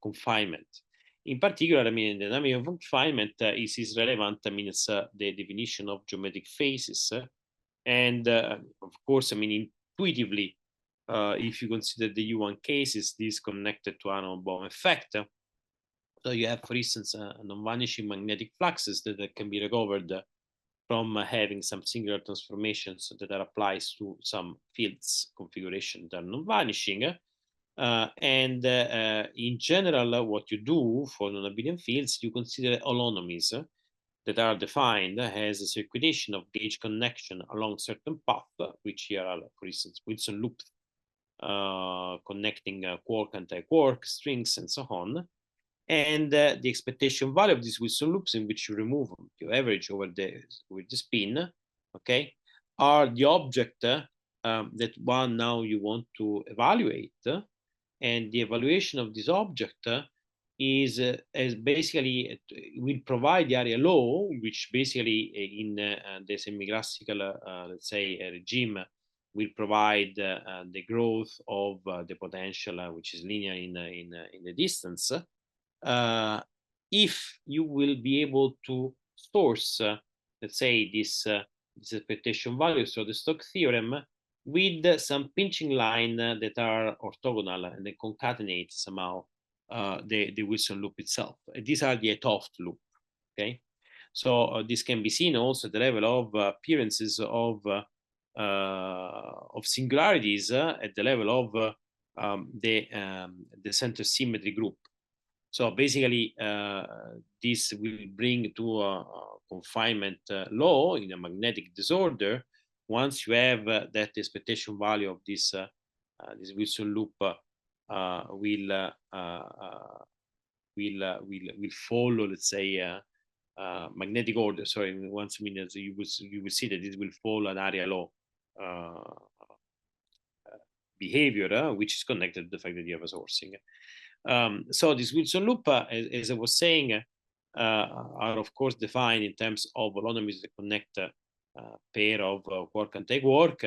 confinement. In particular, the dynamic of confinement is relevant. It's the definition of geometric phases, and of course, intuitively, if you consider the U1 cases, this connected to Aron-Bohm effect. So you have, for instance, non-vanishing magnetic fluxes that can be recovered from having some singular transformations that are applied to some fields configuration that are non-vanishing. And in general, what you do for non-abelian fields, you consider holonomies that are defined as a circulation of gauge connection along certain path, which here are, for instance, Wilson loops connecting quark, anti-quark, strings, and so on. And the expectation value of these Wilson loops, in which you remove your average over the spin, okay, are the object that one now you want to evaluate. And the evaluation of this object is basically will provide the area law, which basically in the semi-classical, let's say, regime, will provide the growth of the potential, which is linear in the distance. If you will be able to source, let's say, this expectation value, so the Stokes theorem, with some pinching line that are orthogonal and they concatenate somehow the Wilson loop itself. These are the 't Hooft loop, okay? So this can be seen also at the level of appearances of singularities at the level of the center symmetry group. So basically, this will bring to a confinement law in a magnetic disorder once you have that expectation value of this Wilson loop will follow, let's say, magnetic order. Sorry, once you will see that it will follow an area law behavior, which is connected to the fact that you have a sourcing. So this Wilson loop, as I was saying, are of course defined in terms of holonomies that connect a pair of quark and anti-quark,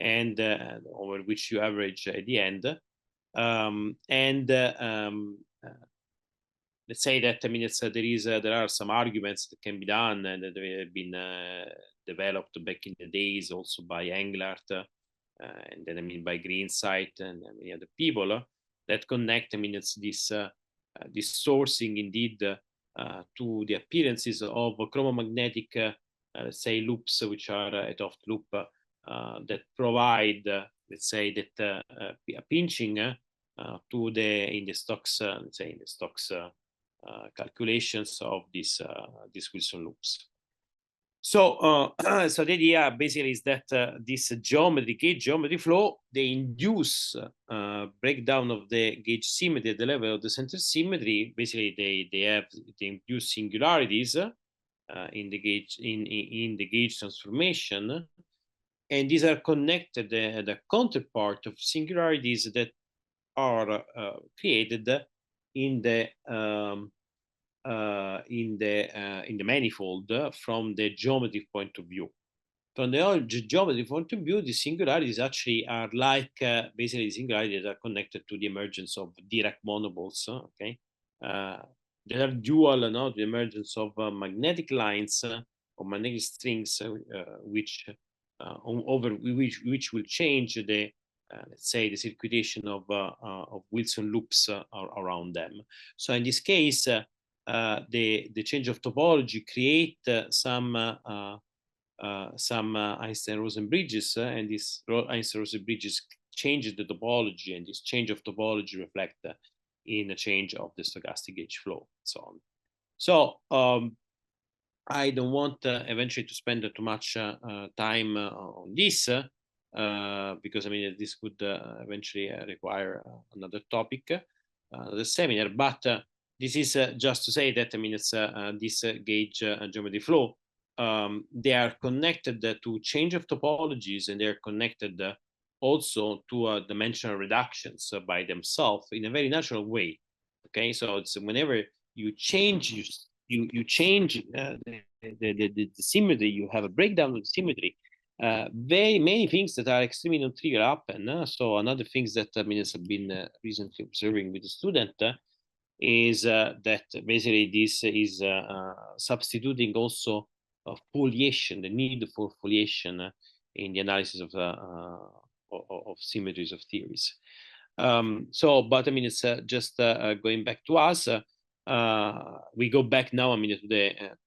and over which you average at the end. Let's say that there are some arguments that can be done and that have been developed back in the days also by Englert, and then by Greensight and many other people. That connect, it's this sourcing indeed to the appearances of chromomagnetic, let's say, loops, which are a 't Hooft loop that provide, let's say, that a pinching to in the Stokes, let's say, in the Stokes calculations of these Wilson loops. So, so the idea basically is that this gauge geometry flow, they induce breakdown of the gauge symmetry at the level of the center symmetry. Basically, they induce singularities in the gauge transformation, and these are connected the counterpart of singularities that are created in the manifold from the geometry point of view. From the geometry point of view, the singularities actually are like basically singularities that are connected to the emergence of Dirac monopoles. Okay, they are dual, to the emergence of magnetic lines or magnetic strings, which will change the let's say the circulation of Wilson loops around them. So in this case, the change of topology create some some Einstein-Rosen bridges, and these Einstein-Rosen bridges changes the topology, and this change of topology reflect in a change of the stochastic gauge flow, and so on. So I don't want eventually to spend too much time on this, because I mean this would eventually require another topic, the seminar. But this is just to say that I mean it's this gauge geometry flow. They are connected to change of topologies, and they are connected also to dimensional reductions by themselves in a very natural way. Okay, so it's whenever you change you change the symmetry, you have a breakdown of the symmetry. Very many things that are extremely non-trivial happen. So another things that I mean has been recently observing with the student is that basically this is substituting also foliation, the need for foliation in the analysis of symmetries of theories. So, but I mean, it's just going back to us. We go back now, I mean, to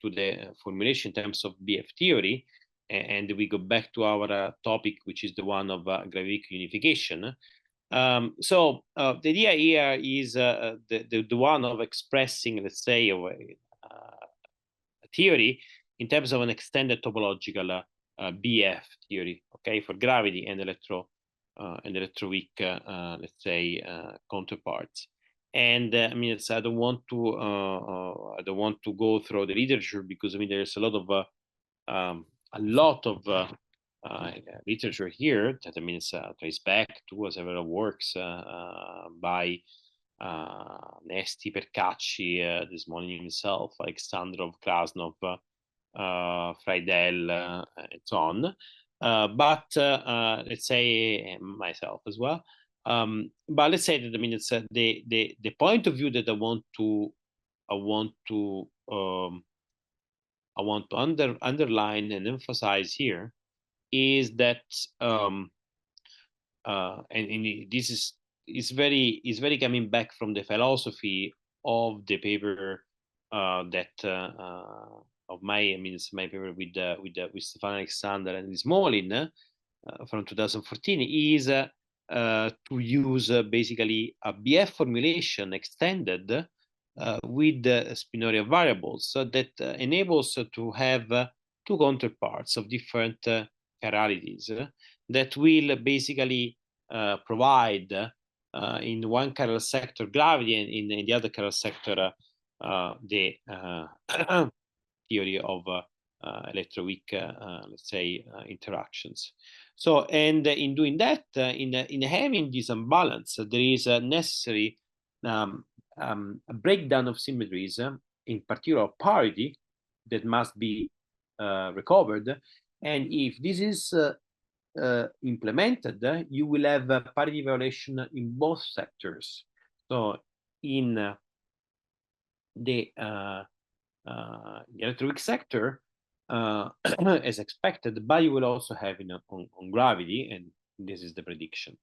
the formulation in terms of BF theory, and we go back to our topic, which is the one of Gravi-weak unification. So the idea here is the one of expressing, let's say, a theory in terms of an extended topological BF theory, okay, for gravity and electroweak, let's say, counterparts. And I mean, I don't want to go through the literature, because I mean there's a lot of literature here that I mean trace back to several works by Nesti, Percacci, this morning himself, Alexandrov, Krasnov, Friedel, and so on. But let's say myself as well. But let's say that I mean it's the point of view that I want to underline and emphasize here is that and this is very coming back from the philosophy of the paper of my paper with Stefan Alexander and Smolin from 2014 is to use basically a BF formulation extended with spinorial variables, so that enables to have two counterparts of different chiralities that will basically provide in one chiral sector gravity, and in the other chiral sector the theory of electroweak, let's say, interactions. So, and in doing that, in having this imbalance, there is a necessary a breakdown of symmetries, in particular parity, that must be recovered. And if this is implemented, you will have a parity violation in both sectors. So in the electroweak sector, as expected, but you will also have on gravity, and this is the prediction.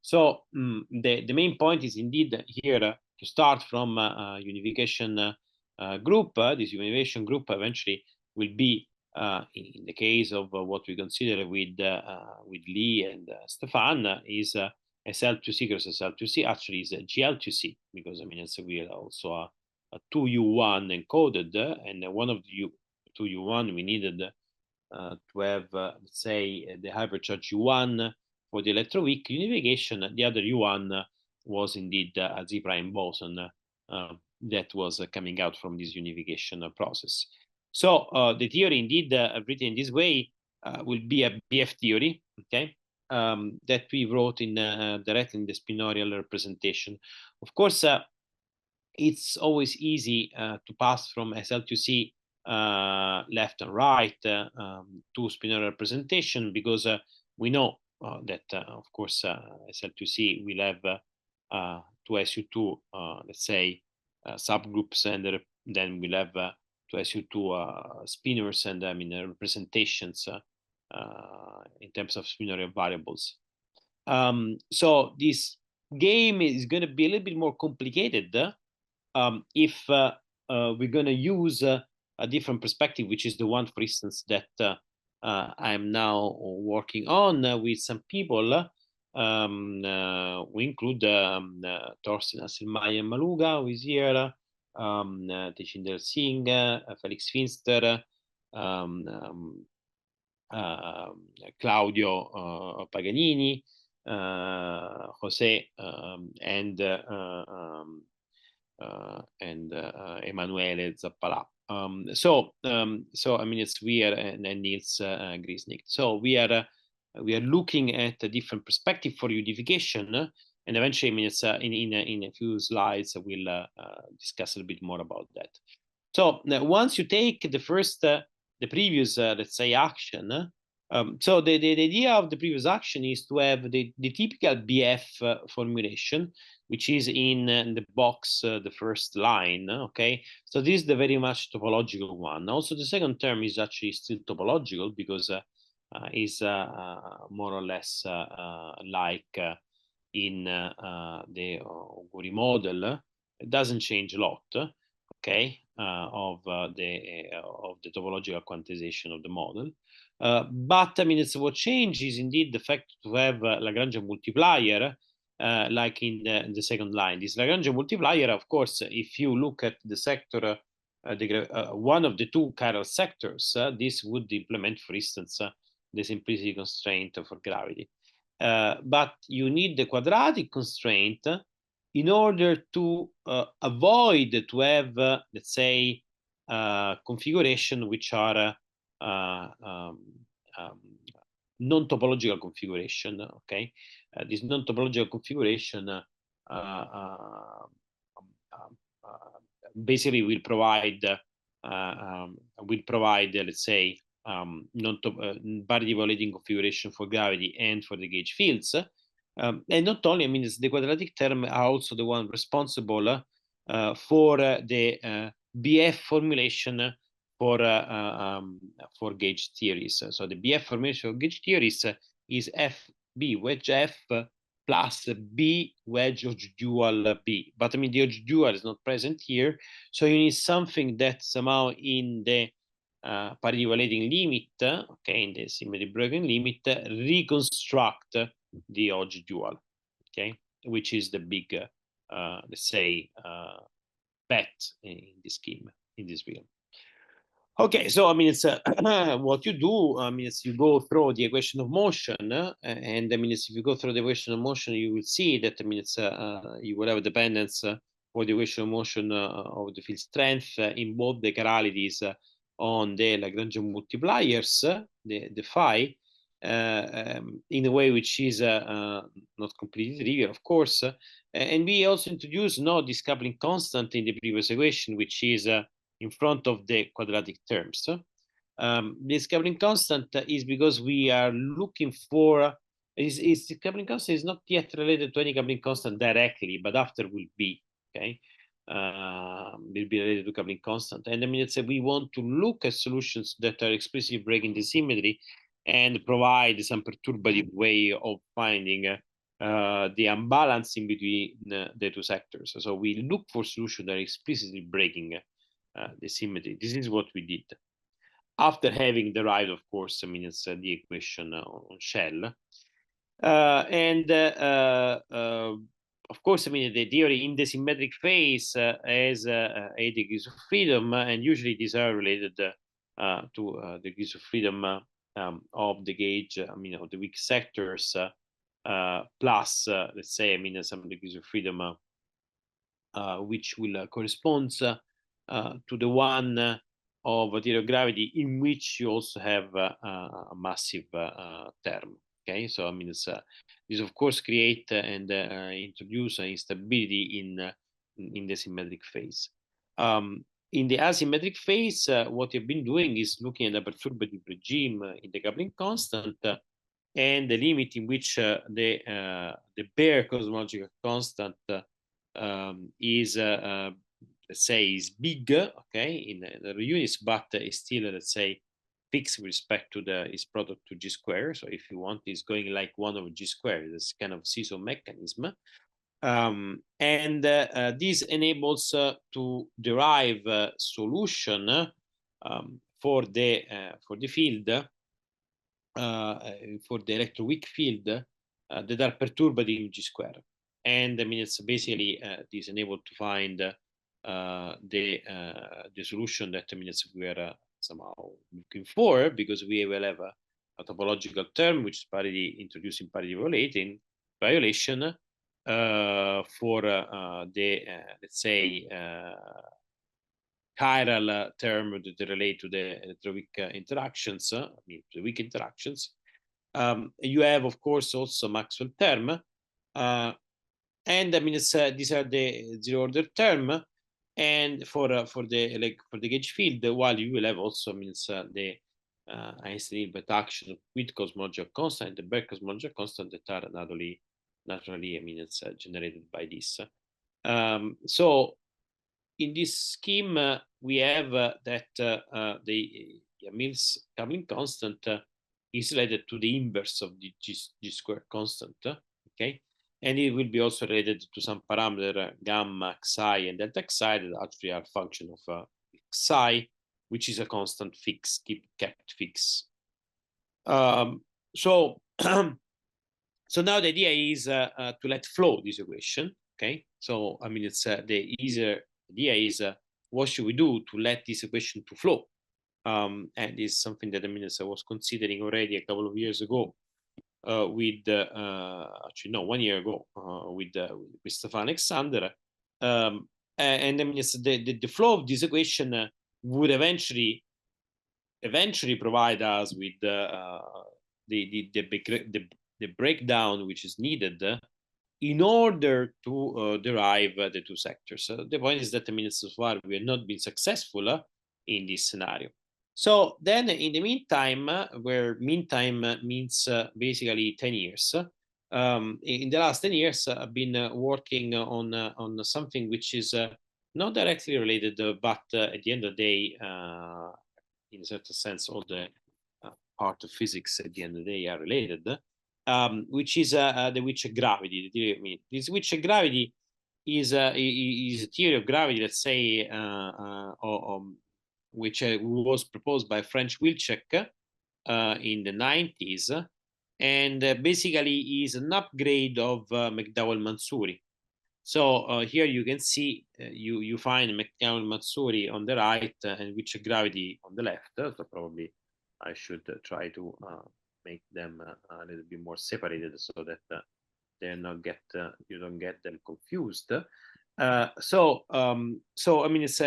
So the main point is indeed here to start from unification group. This unification group eventually will be, in the case of what we consider with Lee and Stefan, is SL2C cross SL2C. Actually, is GL2C, because I mean it's also a 2U1 encoded, and one of the 2U1 we needed to have, let's say, the hypercharge U1 for the electroweak unification. The other U1 was indeed a Z prime boson that was coming out from this unification process. So the theory indeed written in this way will be a BF theory, okay, that we wrote in directly in the spinorial representation. Of course, it's always easy to pass from SL2C left and right to spinorial representation, because we know that, of course, SL2C will have two SU2, let's say, subgroups, and then we'll have two SU2 spinors, and I mean representations in terms of spinorial variables. So this game is going to be a little bit more complicated if we're going to use a different perspective, which is the one, for instance, that I'm now working on with some people. We include Thorsten Asselmeyer Maluga, who is here, Tejinder Singh, Felix Finster, Claudio Paganini, Jose, and Emanuele Zappalà. So I mean, it's weird, and Niels Griesnick. So we are looking at a different perspective for unification, and eventually, I mean, it's in a few slides we'll discuss a little bit more about that. So once you take the first, the previous, let's say, action. So the idea of the previous action is to have the typical BF formulation, which is in the box, the first line, okay? So this is the very much topological one. Also, the second term is actually still topological because is more or less like in the Auguri model. It doesn't change a lot, okay, of the topological quantization of the model. But I mean, it's what changes indeed the fact to have Lagrangian multiplier, like in the second line. This Lagrangian multiplier, of course, if you look at the sector, one of the two chiral sectors, this would implement, for instance, the simplicity constraint for gravity. But you need the quadratic constraint in order to avoid to have, let's say, configuration which are non-topological configuration, okay? This non-topological configuration basically will provide, let's say, parity violating configuration for gravity and for the gauge fields. And not only, I mean, it's the quadratic term are also the one responsible for the BF formulation for gauge theories. So the BF formulation for gauge theories is FB wedge F plus B wedge Hodge dual B. But I mean, the Hodge dual is not present here. So you need something that somehow in the parity violating limit, okay, in the symmetry breaking limit, reconstruct the Hodge dual, okay, which is the big, let's say, bet in this scheme, in this realm. Okay, so I mean, it's what you do. I mean, it's you go through the equation of motion, and I mean, if you go through the equation of motion, you will see that I mean, it's you will have a dependence for the equation of motion of the field strength in both the chiralities on the Lagrangian multipliers, the phi, in a way which is not completely trivial, of course. And we also introduced this coupling constant in the previous equation, which is in front of the quadratic terms. This coupling constant is because we are looking for, the coupling constant is not yet related to any coupling constant directly, but after will be, okay? Will be related to coupling constant. And I mean, it's we want to look at solutions that are explicitly breaking the symmetry and provide some perturbative way of finding the unbalancing between the two sectors. So we look for solutions that are explicitly breaking the symmetry. This is what we did. After having derived, of course, I mean, it's the equation on shell. Of course, I mean, the theory in the symmetric phase has 8 degrees of freedom, and usually these are related to the degrees of freedom of the gauge, I mean, of the weak sectors, plus, let's say, I mean, some degrees of freedom which will correspond to the one of zero gravity, in which you also have a massive term. Okay, so I mean, this of course create and introduce instability in the symmetric phase. In the asymmetric phase, what you've been doing is looking at a perturbative regime in the coupling constant and the limit in which the bare cosmological constant is let's say is big, okay, in the units, but is still, let's say, fixed with respect to its product to G square. So if you want, it's going like 1 over G square. This kind of seeso mechanism. And this enables to derive a solution for the field for the electroweak field that are perturbed in G square. And I mean, it's basically this enabled to find the solution that I mean, we are somehow looking for, because we will have a topological term which is parity introducing parity violation for the let's say chiral term that relate to the electroweak interactions, I mean the weak interactions. You have, of course, also Maxwell term, and I mean these are the zero order term, and for the gauge field, while you will have also means the Einstein-Hilbert action with cosmological constant, the Berg cosmological constant that are naturally I mean it's generated by this. So in this scheme we have that the Mills coupling constant is related to the inverse of the G square constant, okay, and it will be also related to some parameter gamma xi and delta xi that actually are function of xi, which is a constant fix, kept fix. So so now the idea is to let flow this equation, okay? So I mean it's the easier idea is what should we do to let this equation to flow, and is something that I mean I was considering already a couple of years ago with actually no 1 year ago with Stefan Alexander, and I mean it's the flow of this equation would eventually provide us with the breakdown which is needed in order to derive the two sectors. The point is that I mean so far we have not been successful in this scenario. So then in the meantime, where meantime means basically 10 years, in the last 10 years I've been working on something which is not directly related, but at the end of the day, in a certain sense, all the part of physics at the end of the day are related, which is the Witcher gravity. I mean, this Witcher gravity is a theory of gravity, let's say, which was proposed by French Wilczek in the 90s, and basically is an upgrade of McDowell-Mansuri. So here you can see you find McDowell-Mansuri on the right and Witcher gravity on the left. So probably I should try to make them a little bit more separated so that they're not you don't get them confused. So I mean it's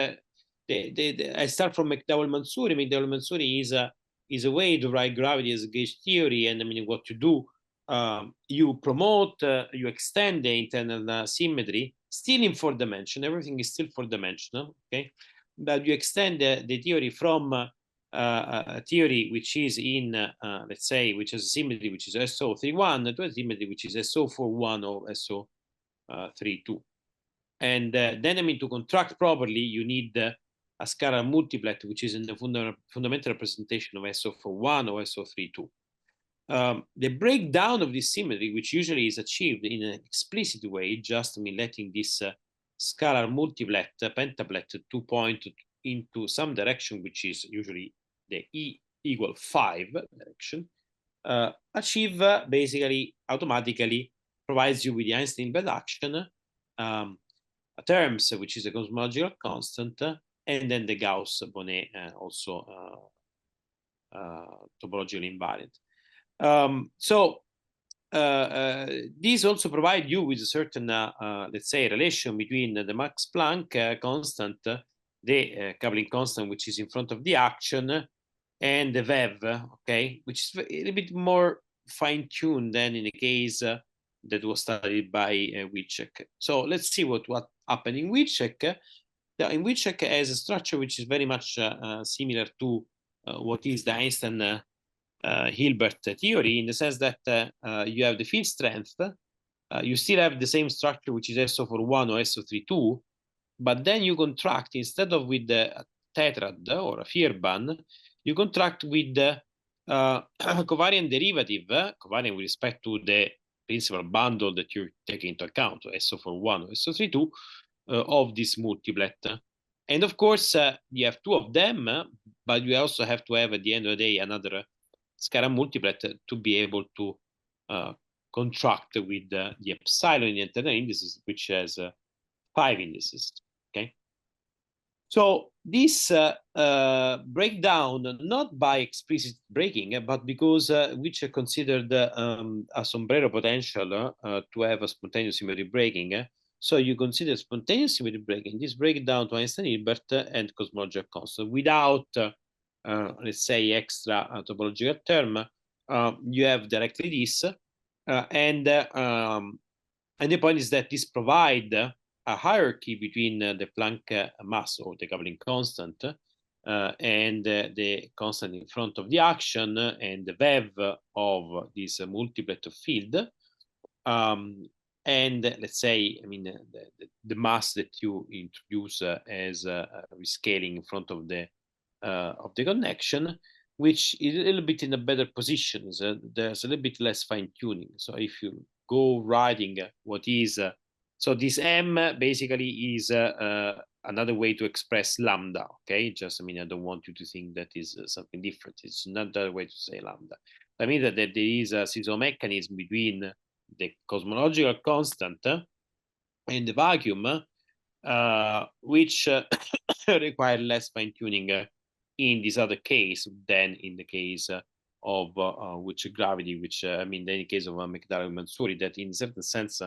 I start from McDowell-Mansuri. McDowell-Mansuri is a way to write gravity as a gauge theory, and I mean what you do, you promote, you extend the internal symmetry, still in 4 dimension. Everything is still 4 dimensional, okay? But you extend the theory from a theory which is in, let's say, which has a symmetry which is SO31 to a symmetry which is SO41 or SO32. And then I mean to contract properly, you need a scalar multiplet, which is in the fundamental representation of SO41 or SO32. The breakdown of this symmetry, which usually is achieved in an explicit way, just I mean letting this scalar multiplet, pentaplet, to point into some direction, which is usually the E equal 5 direction, achieve basically automatically provides you with the Einstein-Hilbert action terms, which is a cosmological constant, and then the Gauss-Bonnet also topological invariant. So these also provide you with a certain, let's say, relation between the Max Planck constant, the coupling constant, which is in front of the action, and the VEV, okay, which is a little bit more fine-tuned than in the case that was studied by Wilczek. So let's see what happened in Wilczek. In Wilczek has a structure which is very much similar to what is the Einstein-Hilbert theory, in the sense that you have the field strength, you still have the same structure, which is SO41 or SO32, but then you contract, instead of with the tetrad or a Vierban, you contract with the covariant derivative, covariant with respect to the principal bundle that you're taking into account, SO41 or SO32, of this multiplet. And of course, you have 2 of them, but you also have to have, at the end of the day, another scalar multiplet to be able to contract with the epsilon in the internal indices, which has 5 indices. Okay. So this breakdown, not by explicit breaking, but because which are considered a sombrero potential to have a spontaneous symmetry breaking. So you consider spontaneous symmetry breaking, this breakdown to Einstein-Hilbert and cosmological constant without, let's say, extra topological term. You have directly this, and the point is that this provide a hierarchy between the Planck mass or the coupling constant and the constant in front of the action and the VEV of this multiplet of field. And let's say, I mean, the mass that you introduce as rescaling in front of the connection, which is a little bit in a better position. So there's a little bit less fine tuning. So if you go writing what is, so this M basically is another way to express lambda. Okay, just I mean, I don't want you to think that is something different. It's not the way to say lambda. I mean that there is a seesaw mechanism between the cosmological constant and the vacuum, which require less fine tuning in this other case than in the case of which gravity, which I mean, in the case of Mekdalov-Mansouri, that in a certain sense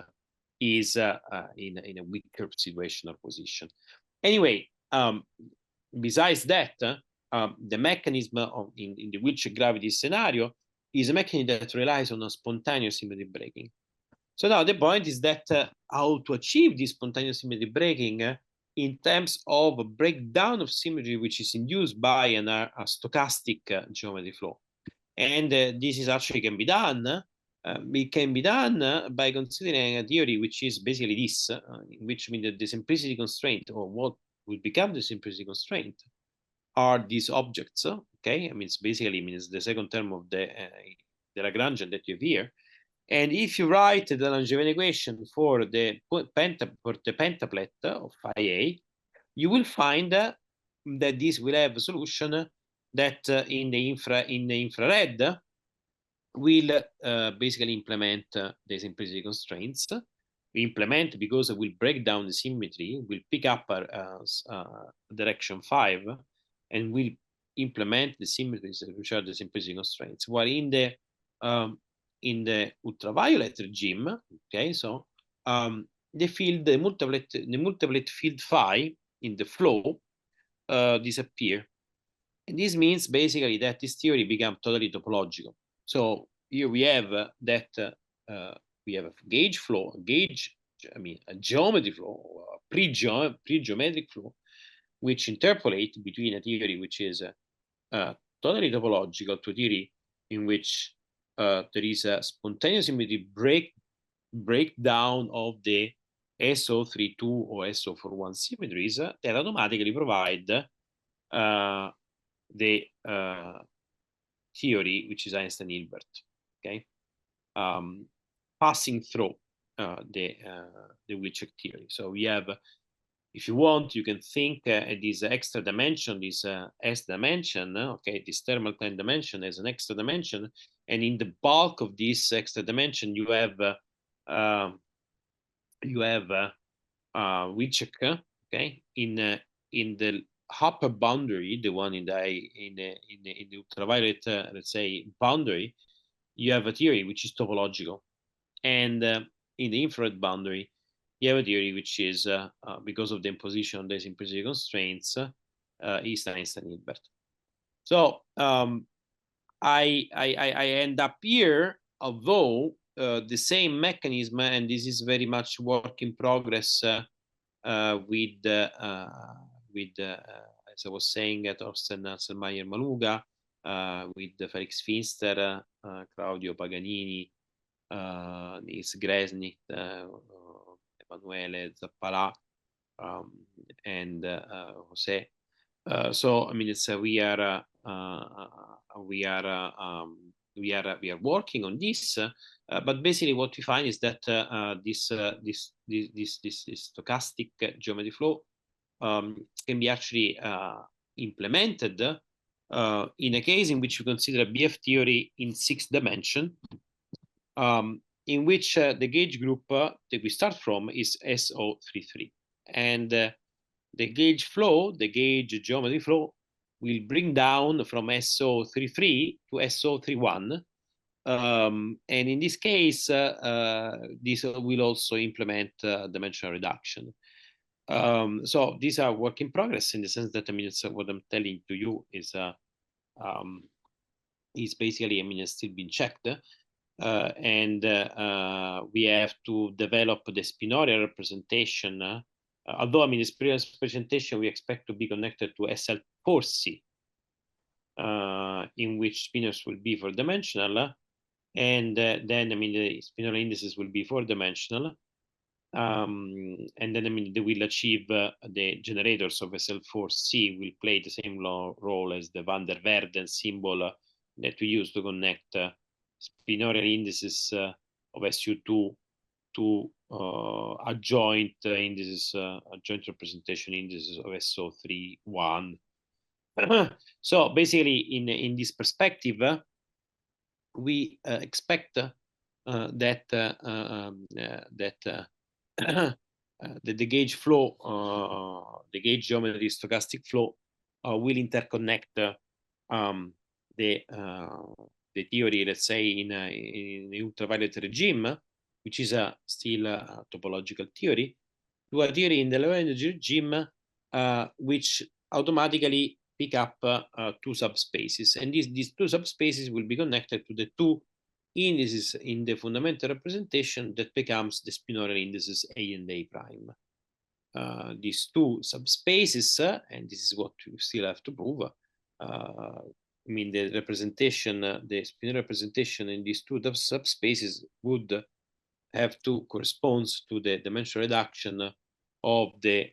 is in a weaker situational position. Anyway, besides that, the mechanism in the Wilczek gravity scenario is a mechanism that relies on a spontaneous symmetry breaking. So now the point is that how to achieve this spontaneous symmetry breaking in terms of a breakdown of symmetry, which is induced by a stochastic geometry flow. And this is actually can be done. It can be done by considering a theory which is basically this, in which I mean the simplicity constraint, or what will become the simplicity constraint, are these objects. Okay, I mean it's basically it's the second term of the Lagrangian that you have here. And if you write the Langevin equation for the pentaplet of phi A, you will find that this will have a solution that in the infrared will basically implement the simplicity constraints. We implement because it will break down the symmetry, will pick up direction 5, and will implement the symmetries which are the simplicity constraints. While in the ultraviolet regime, okay, so the field, the multiplet field phi in the flow disappear. And this means basically that this theory becomes totally topological. So here we have that we have a gauge flow, a geometry flow, a pre-geometric flow, which interpolate between a theory which is totally topological to a theory in which there is a spontaneous symmetry breakdown of the SO32 or SO41 symmetries that automatically provide the theory which is Einstein-Hilbert. Okay, passing through the Wilczek theory. So we have, if you want, you can think this extra dimension, this S dimension, okay, this thermal time dimension as an extra dimension, and in the bulk of this extra dimension, you have Wilczek, okay, in the upper boundary, the one in the ultraviolet, let's say, boundary, you have a theory which is topological, and in the infrared boundary, you have a theory which is because of the imposition of the simplicity constraints, is Einstein-Hilbert. So I end up here, although the same mechanism, and this is very much work in progress with as I was saying, Thorsten Selmayr-Maluga, with Felix Finster, Claudio Paganini, Nils Gresnit, Emanuele Zappalà, and Jose. So I mean, it's we are working on this, but basically what we find is that this stochastic geometry flow can be actually implemented in a case in which we consider a BF theory in 6 dimensions, in which the gauge group that we start from is SO33. And the gauge flow, the gauge geometry flow, will bring down from SO33 to SO31. And in this case, this will also implement dimensional reduction. So these are work in progress, in the sense that, I mean, it's what I'm telling to you is basically, I mean, it's still being checked. And we have to develop the spinorial representation. Although, I mean, the spinorial representation we expect to be connected to SL4C, in which spinors will be 4-dimensional. And then, I mean, the spinor indices will be 4-dimensional. And then, I mean, they will achieve the generators of SL4C will play the same role as the van der Waerden symbol that we use to connect spinorial indices of SU2 to adjoint indices, adjoint representation indices of SO31. So basically, in this perspective, we expect that the gauge flow, the gauge geometry stochastic flow will interconnect the theory, let's say, in the ultraviolet regime, which is still a topological theory, to a theory in the low energy regime, which automatically pick up 2 subspaces. And these 2 subspaces will be connected to the 2 indices in the fundamental representation that becomes the spinorial indices A and A prime. These 2 subspaces, and this is what we still have to prove, I mean, the representation, the spinor representation in these 2 subspaces would have to correspond to the dimensional reduction of the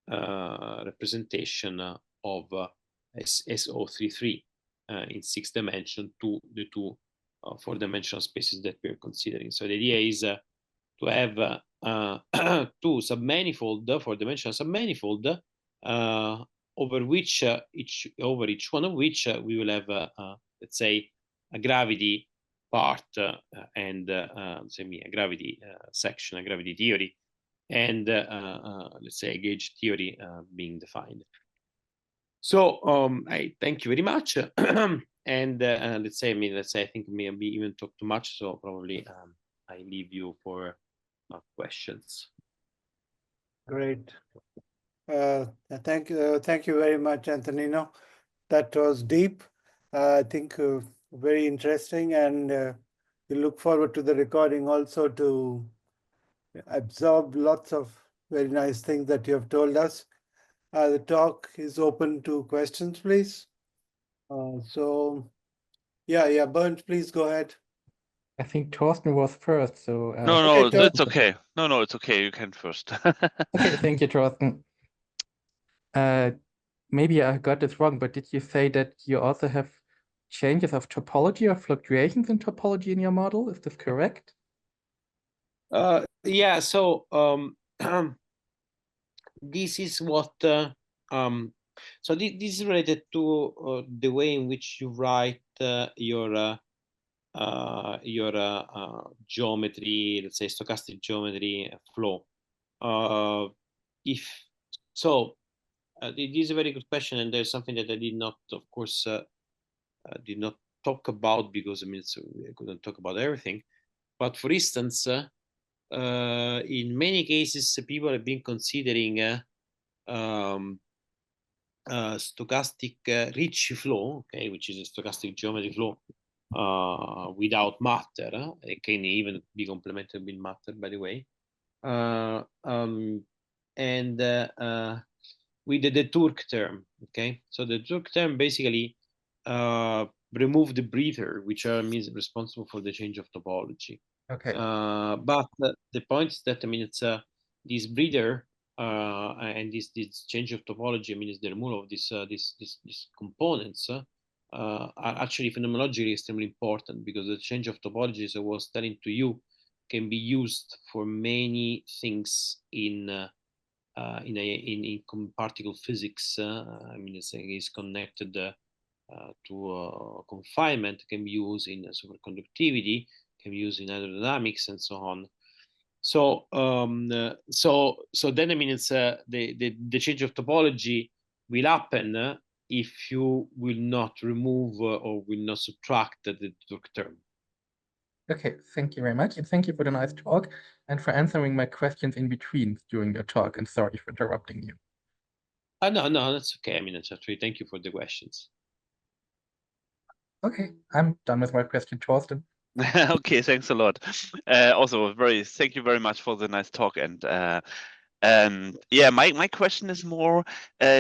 representation of SO33 in 6 dimensions to the 2 4-dimensional spaces that we're considering. So the idea is to have 2 submanifold, 4-dimensional submanifold, over which each one of which we will have let's say a gravity part and say a gravity section, a gravity theory, and let's say a gauge theory being defined. So I thank you very much. And let's say I think maybe even talk too much, so probably I leave you for questions. Great. Thank you very much, Antonino. That was deep. I think very interesting, and we look forward to the recording also to absorb lots of very nice things that you have told us. The talk is open to questions, please. So, yeah, Bernd, please go ahead. I think Torsten was first, so... No, okay, it's okay. No, it's okay. You can first. Okay, thank you, Torsten. Maybe I got this wrong, but did you say that you also have changes of topology or fluctuations in topology in your model? Is this correct? Yeah, so this is what... so this is related to the way in which you write your geometry, let's say stochastic geometry flow. This is a very good question, and there's something that I did not, of course, did not talk about, because I mean, I couldn't talk about everything. But for instance, in many cases, people have been considering stochastic Ricci flow, okay, which is a stochastic geometry flow without matter. It can even be complemented with matter, by the way. And with the Turk term, okay? So the Turk term basically remove the breather, which means responsible for the change of topology. Okay. But the point is that, I mean, it's this breather and this change of topology, I mean, is the removal of these components are actually phenomenologically extremely important, because the change of topology, as I was telling to you, can be used for many things in particle physics. I mean, it's connected confinement, can be used in superconductivity, can be used in hydrodynamics, and so on. So so then I mean it's the change of topology will happen if you will not remove or will not subtract the torque term. Okay, thank you very much, and thank you for the nice talk and for answering my questions in between during your talk. And sorry for interrupting you. No, that's okay. I mean, it's actually thank you for the questions. Okay, I'm done with my question, Torsten. Okay, thanks a lot. Also, thank you very much for the nice talk. And yeah, my question is more,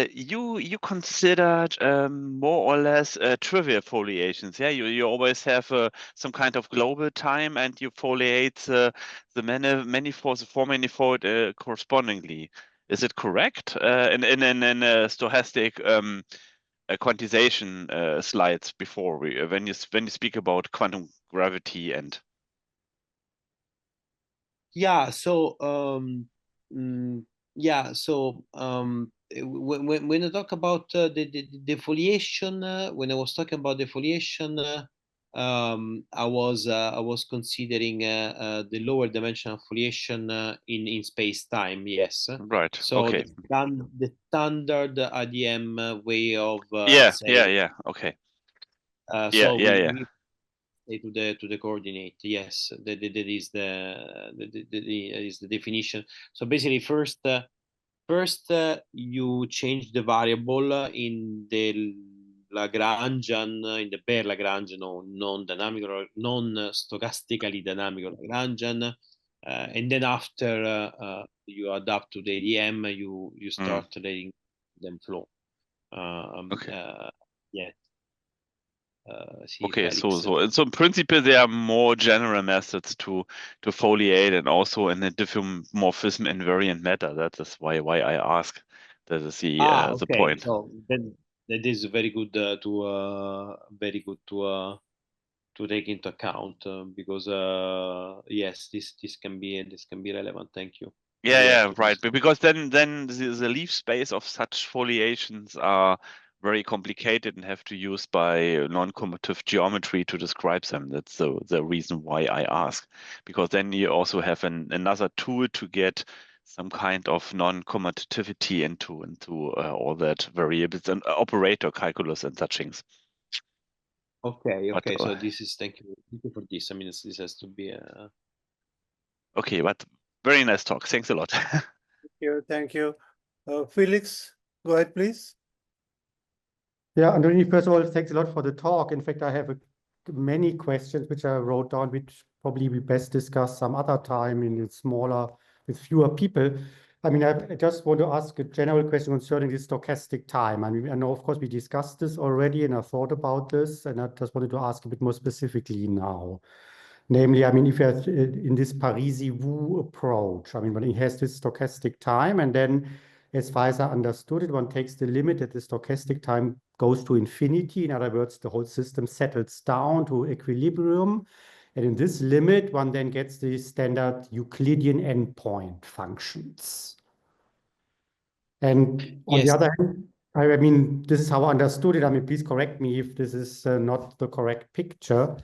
you considered more or less trivial foliations. Yeah, you always have some kind of global time, and you foliate the manifold, the four manifold correspondingly. Is it correct? In stochastic quantization slides before, when you speak about quantum gravity and yeah, so when I talk about the foliation, when I was talking about the foliation, I was considering the lower dimensional foliation in space time. Yes, right. So Okay. the standard IDM way of Yeah. saying. Okay. So yeah. we to the coordinate. Yes, that is is the definition. So basically, first you change the variable in the Lagrangian, in the bare Lagrangian or non-dynamic or non-stochastically dynamic Lagrangian, and then after you adapt to the ADM, you start letting them flow. Okay. Yeah. Okay, so in principle there are more general methods to foliate, and also in a diffeomorphism invariant matter. That is why I ask. That is the point. So then that is very good to take into account because yes, this can be relevant. Thank you. Yeah, right. Because then the leaf space of such foliations are very complicated and have to use by non-commutative geometry to describe them. That's the reason why I ask, because then you also have another tool to get some kind of non-commutativity into all that variables and operator calculus and such things. Okay. So this is thank you for this. I mean, this has to be okay, but very nice talk. Thanks a lot. Thank you. Felix, go ahead, please. Yeah, Andrini, first of all, thanks a lot for the talk. In fact, I have many questions which I wrote down, which probably we best discuss some other time in smaller, with fewer people. I mean, I just want to ask a general question concerning the stochastic time. I mean, I know, of course, we discussed this already, and I thought about this, and I just wanted to ask a bit more specifically now. Namely, I mean, if you have in this Parisi-Wu approach, I mean, when it has this stochastic time, and then as far as I understood it, one takes the limit that the stochastic time goes to infinity. In other words, the whole system settles down to equilibrium. And in this limit, one then gets the standard Euclidean endpoint functions. And on the other hand, I mean, this is how I understood it. I mean, please correct me if this is not the correct picture.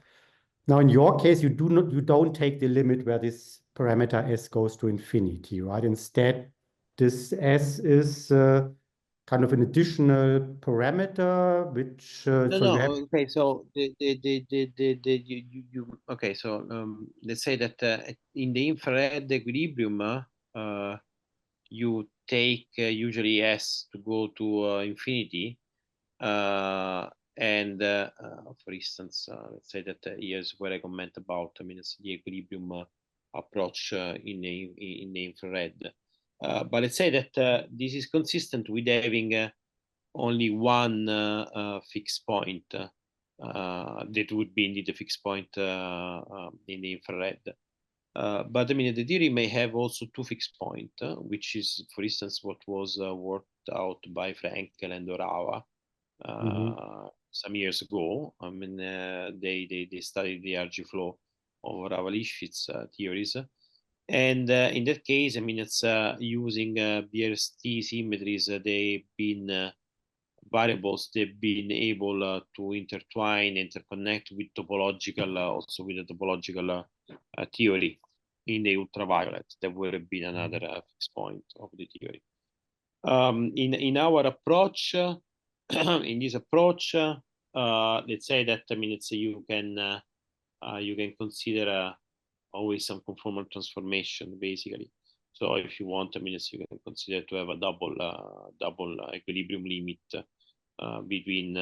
Now, in your case, you don't take the limit where this parameter s goes to infinity, right? Instead, this s is kind of an additional parameter, which Okay, so okay, so let's say that in the infrared equilibrium, you take usually s to go to infinity, and for instance, let's say that here's where I comment about. I mean, it's the equilibrium approach in the infrared. But let's say that this is consistent with having only one fixed point that would be indeed a fixed point in the infrared. But I mean, the theory may have also two fixed points, which is, for instance, what was worked out by Frenkel and Orawa some years ago. I mean, they studied the RG flow of Orawa-Lifshitz theories. And in that case, I mean, it's using BRST symmetries. They've been variables, they've been able to intertwine, interconnect with topological, also with the topological theory in the ultraviolet. That would have been another fixed point of the theory. In our approach, in this approach, let's say that you can consider always some conformal transformation, basically. So if you want, you can consider to have a double equilibrium limit between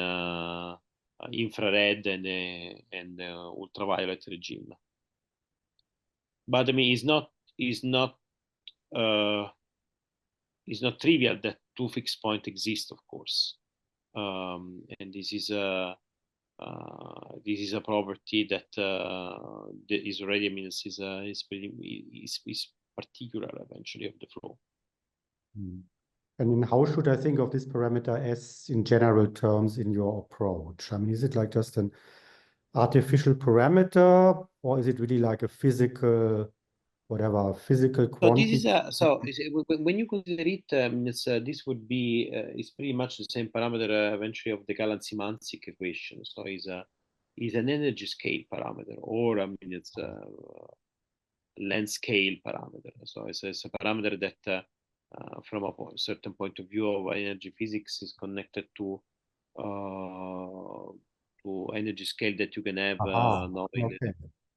infrared and ultraviolet regime. But it's not trivial that two fixed points exist, of course, and this is a property that is already, is particular eventually of the flow. And how should I think of this parameter S in general terms in your approach? Is it like just an artificial parameter, or is it really like a physical, whatever, physical quantity? When you consider it, this would be it's pretty much the same parameter eventually of the Galan-Simanzik equation. So is an energy scale parameter, or it's a length scale parameter. So it's a parameter that from a certain point of view of energy physics is connected to energy scale that you can have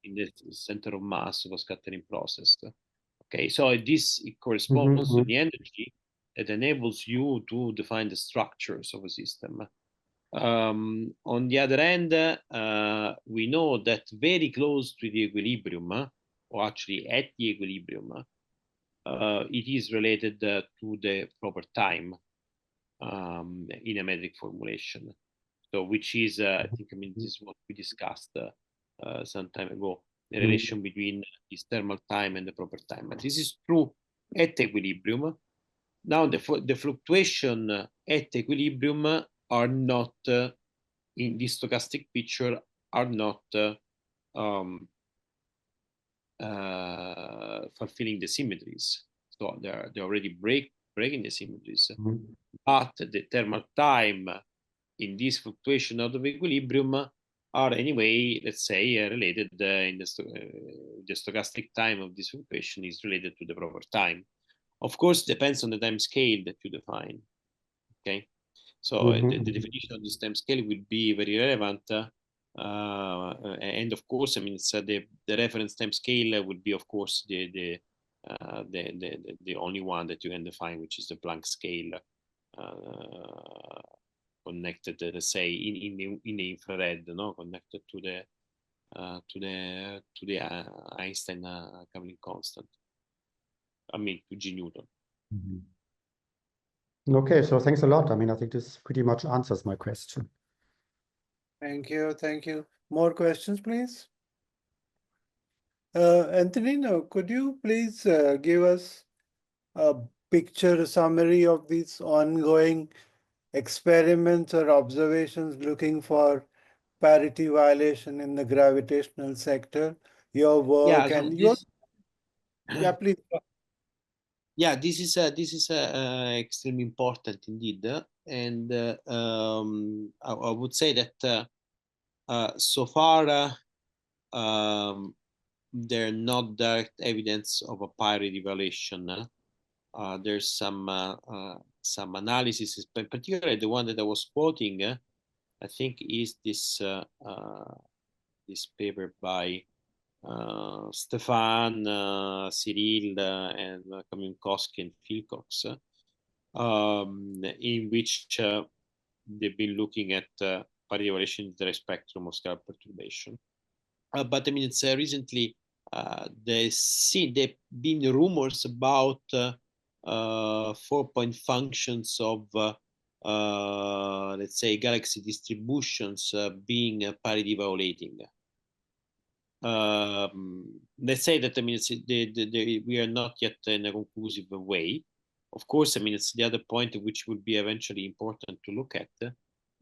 in the center of mass of a scattering process. Okay, so this corresponds to the energy that enables you to define the structures of a system. On the other hand, we know that very close to the equilibrium, or actually at the equilibrium, it is related to the proper time in a metric formulation. So, which is, I think, this is what we discussed some time ago, the relation between this thermal time and the proper time. But this is true at equilibrium. Now, the fluctuation at equilibrium are not, in this stochastic picture, are not fulfilling the symmetries. So they're already breaking the symmetries. But the thermal time in this fluctuation out of equilibrium are anyway, let's say, related in the stochastic time of this fluctuation is related to the proper time. Of course, depends on the time scale that you define. Okay, so the definition of this time scale will be very relevant. And of course, it's the reference time scale would be, of course, the only one that you can define, which is the Planck scale. Connected, let's say, in the infrared, connected to the Einstein Coupling constant. To G Newton. Okay, so thanks a lot. I think this pretty much answers my question. Thank you. More questions, please? Antonino, could you please give us a picture summary of these ongoing experiments or observations looking for parity violation in the gravitational sector, your work yeah, please. Yeah, this is extremely important indeed, and I would say that so far there are not direct evidence of a parity violation. There's some analysis, particularly the one that I was quoting. I think is this paper by Stefan, Cyril, and Kaminkowski and Philcox, in which they've been looking at parity violation in the spectrum of scalar perturbation. But it's recently there've been rumors about 4-point functions of let's say galaxy distributions being parity violating. Let's say that we are not yet in a conclusive way. Of course, it's the other point which would be eventually important to look at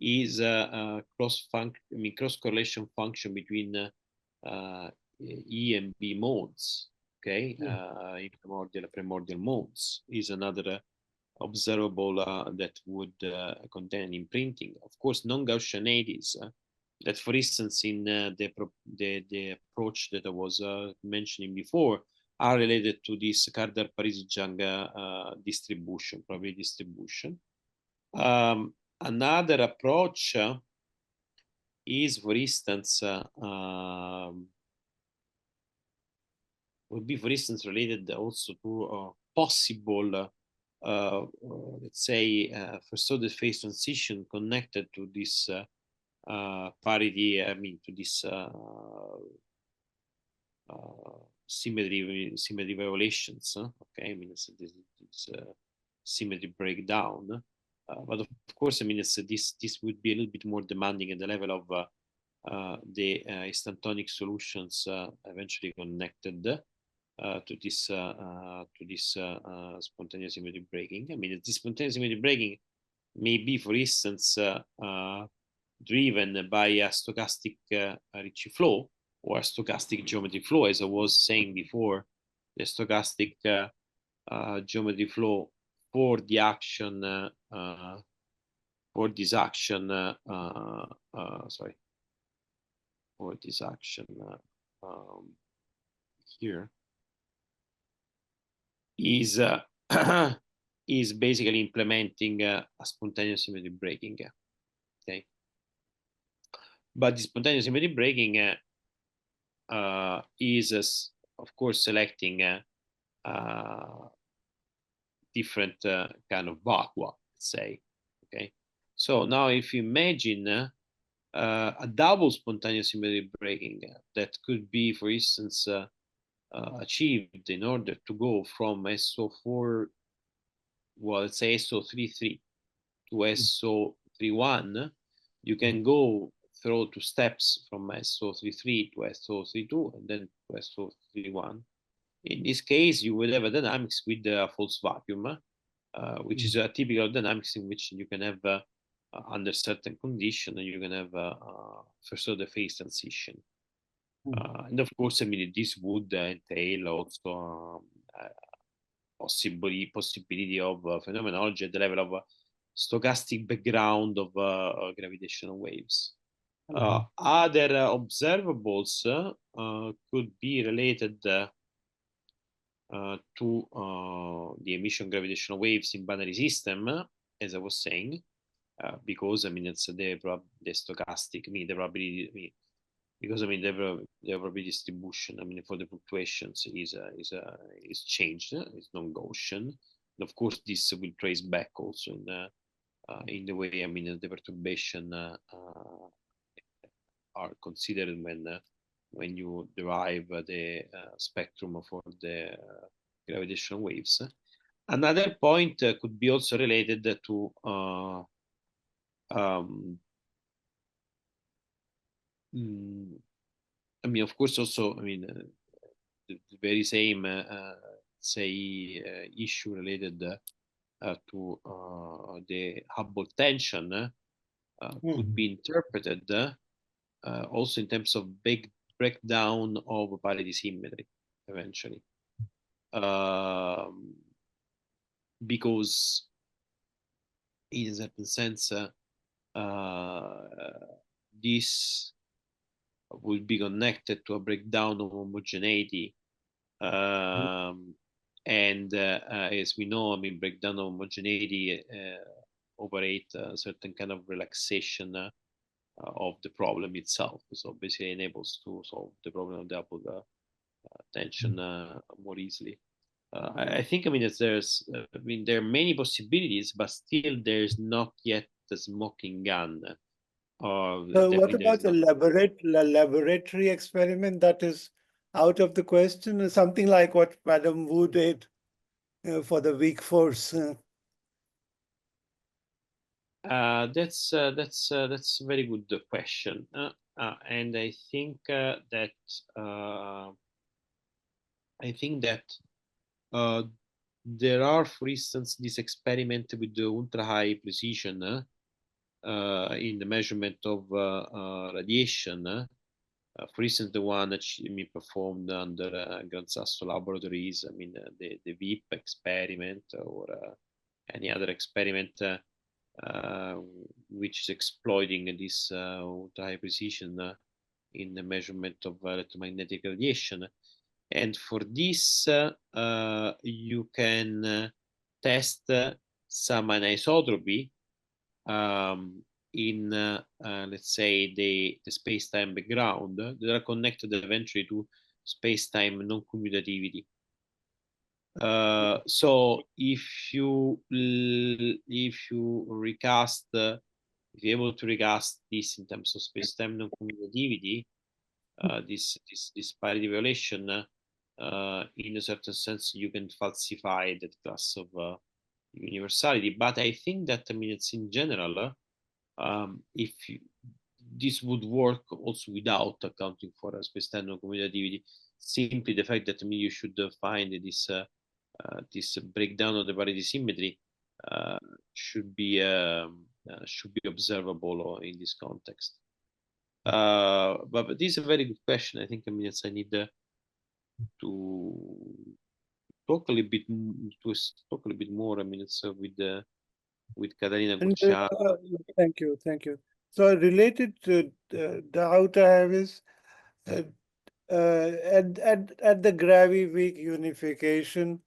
is cross correlation function between E and B modes. Okay, primordial modes is another observable that would contain imprinting. Of course, non-Gaussian eddies that, for instance, in the approach that I was mentioning before, are related to this Kardar-Parisi-Chang distribution, probability distribution. Another approach is, for instance, would be, for instance, related also to possible, let's say, first-order phase transition connected to this parity, I mean, to this symmetry violations. Okay, I mean, it's this symmetry breakdown. But of course, I mean, this would be a little bit more demanding at the level of the instantonic solutions eventually connected to this spontaneous symmetry breaking. I mean, this spontaneous symmetry breaking may be, for instance, driven by a stochastic Ricci flow or a stochastic geometry flow, as I was saying before. The stochastic geometry flow for the action for this action for this action here is is basically implementing a spontaneous symmetry breaking. Okay, but the spontaneous symmetry breaking is of course selecting different kind of vacua, let's say. Okay, so now if you imagine a double spontaneous symmetry breaking that could be, for instance, achieved in order to go from SO4, well, let's say SO33 to SO31, you can go through 2 steps from SO33 to SO32 and then to SO31. In this case, you will have a dynamics with a false vacuum, which is a typical dynamics in which you can have under certain conditions, you can have first order phase transition. And of course, I mean, this would entail also possibility of phenomenology at the level of stochastic background of gravitational waves. Other observables could be related to the emission gravitational waves in binary system, as I was saying, because I mean it's the stochastic, I mean the probability, I mean, because I mean the probability distribution, I mean for the fluctuations is changed, it's non-Gaussian. And of course, this will trace back also in the way, I mean, the perturbation are considered when you derive the spectrum for the gravitational waves. Another point could be also related to I mean, of course, also, I mean, the very same, say, issue related to the Hubble tension could be interpreted also in terms of big breakdown of parity symmetry eventually, because in a certain sense this will be connected to a breakdown of homogeneity, and as we know, I mean, breakdown of homogeneity operate a certain kind of relaxation of the problem itself. So basically enables to solve the problem of the Hubble tension more easily. I think, I mean, there's, I mean, there are many possibilities, but still there's not yet the smoking gun. So what about the laboratory experiment that is out of the question? Something like what Madame Wu did for the weak force. That's a very good question, and I think that there are, for instance, this experiment with the ultra high precision in the measurement of radiation. For instance, the one that performed under Gran Sasso laboratories. I mean, the VIP experiment, or any other experiment which is exploiting this high precision in the measurement of electromagnetic radiation. And for this, you can test some anisotropy in, let's say, the space-time background that are connected eventually to space-time non-commutativity. So if you recast, if you're able to recast this in terms of space-time non-commutativity, this parity violation, in a certain sense, you can falsify that class of universality. But I think that, I mean, it's in general, if this would work also without accounting for space-time non-commutativity, simply the fact that, I mean, you should find this this breakdown of the parity symmetry should be observable in this context. But this is a very good question. I think, I mean, I need to talk a little bit more. I mean, it's with Caterina Gucciano. Thank you. So related to doubt I have is at the Gravi-weak unification,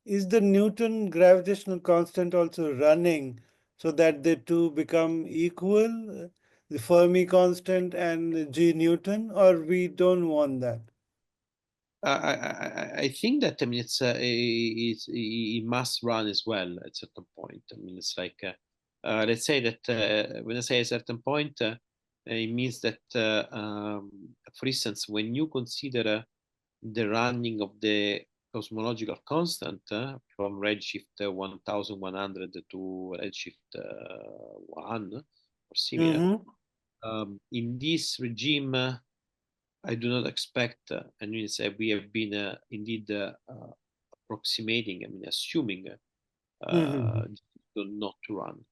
is the Newton gravitational constant also running so that the two become equal, the Fermi constant and G Newton, or we don't want that? I think that, I mean, it must run as well at a certain point. I mean, it's like let's say that when I say a certain point, it means that, for instance, when you consider the running of the cosmological constant from redshift 1100 to redshift 1 or similar, in this regime, I do not expect, and we have been indeed approximating, I mean, assuming not to run.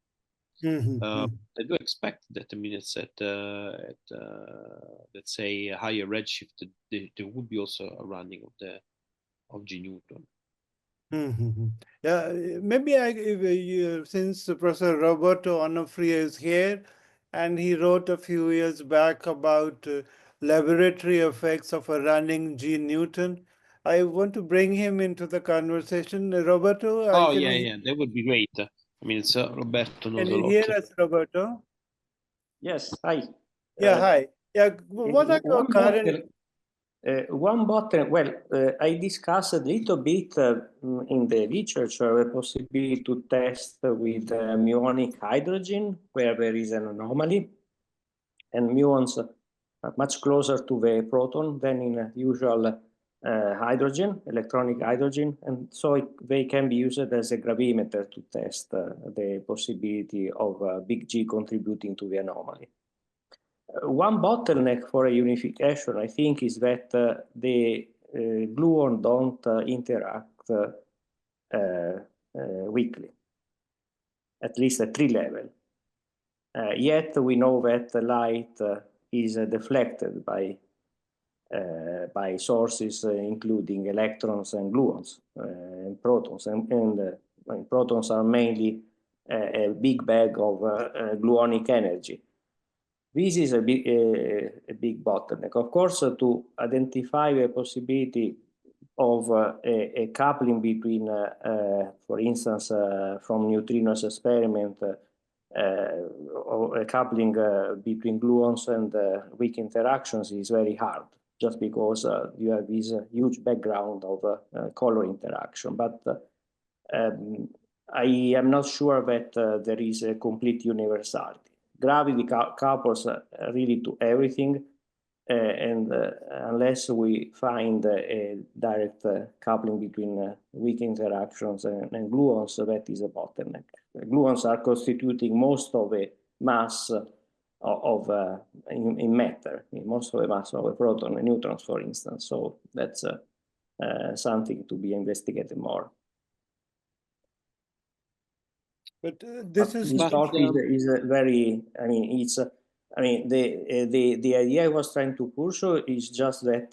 I do expect that, I mean, it's at let's say, a higher redshift, there would be also a running of G Newton. Yeah, maybe since Professor Roberto Onofria is here, and he wrote a few years back about laboratory effects of a running G Newton, I want to bring him into the conversation. Roberto, that would be great. I mean, it's Roberto knows a lot. Can you hear us, Roberto? Yes, hi. Yeah, hi. Yeah, what are your current... One button, well, I discussed a little bit in the literature the possibility to test with muonic hydrogen where there is an anomaly, and muons are much closer to the proton than in usual hydrogen, electronic hydrogen, and so they can be used as a gravimeter to test the possibility of big G contributing to the anomaly. One bottleneck for a unification, I think, is that the gluon don't interact weakly, at least at 3 level. Yet we know that light is deflected by sources including electrons and gluons and protons, and protons are mainly a big bag of gluonic energy. This is a big bottleneck. Of course, to identify the possibility of a coupling between, for instance, from neutrinos experiment, or a coupling between gluons and weak interactions is very hard, just because you have this huge background of color interaction. But I am not sure that there is a complete universality. Gravity couples really to everything, and unless we find a direct coupling between weak interactions and gluons, that is a bottleneck. Gluons are constituting most of the mass in matter, most of the mass of a proton and neutrons, for instance. So that's something to be investigated more. But this talk is very, I mean, it's, I mean, the idea I was trying to pursue is just that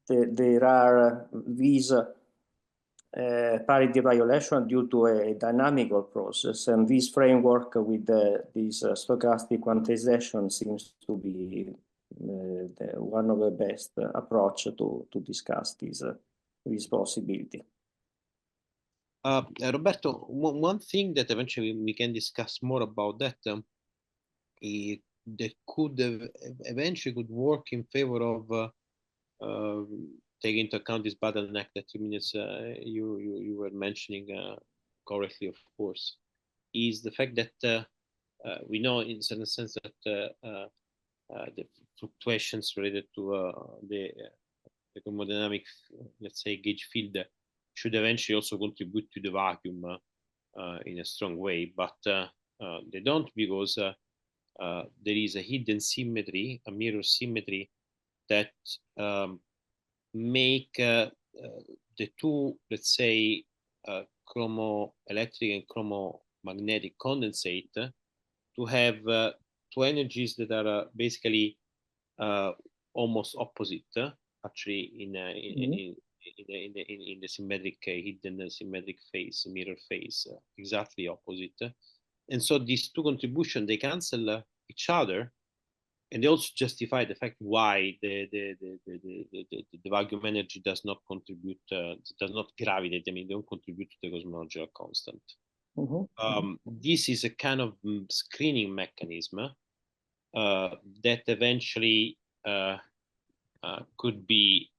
there are these parity violation due to a dynamical process, and this framework with this stochastic quantization seems to be one of the best approach to discuss this possibility. Roberto, one thing that eventually we can discuss more about that that could eventually could work in favor of taking into account this bottleneck that you were mentioning correctly, of course, is the fact that we know in a certain sense that the fluctuations related to the thermodynamic, let's say, gauge field should eventually also contribute to the vacuum in a strong way, but they don't, because there is a hidden symmetry, a mirror symmetry that make the two, let's say, chromoelectric and chromomagnetic condensate to have two energies that are basically almost opposite, actually in the symmetric hidden symmetric phase, mirror phase, exactly opposite. And so these two contributions, they cancel each other, and they also justify the fact why the vacuum energy does not contribute, does not gravitate. I mean, they don't contribute to the cosmological constant. This is a kind of screening mechanism that eventually could be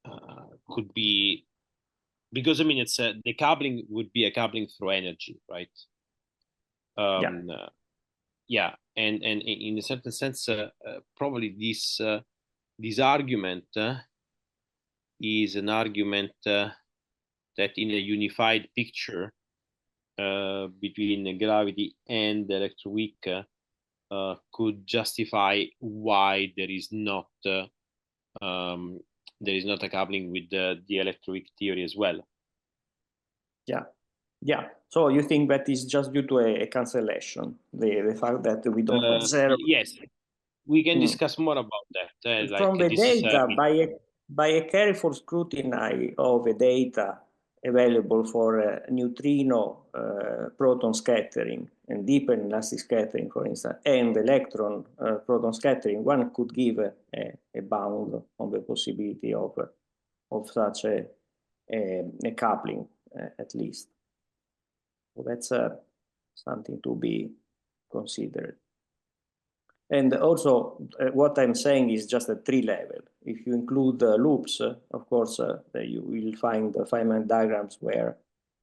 because, I mean, it's the coupling would be a coupling through energy, right? Yeah, and in a certain sense, probably this argument is an argument that in a unified picture between gravity and electroweak could justify why there is not a coupling with the electroweak theory as well. Yeah. So you think that is just due to a cancellation, the fact that we don't observe? Yes, we can discuss more about that. From the data, by a careful scrutiny of the data available for neutrino proton scattering and deeper elastic scattering, for instance, and electron proton scattering, one could give a bound on the possibility of such a coupling, at least. So that's something to be considered. And also, what I'm saying is just a tree level. If you include loops, of course, you will find the Feynman diagrams where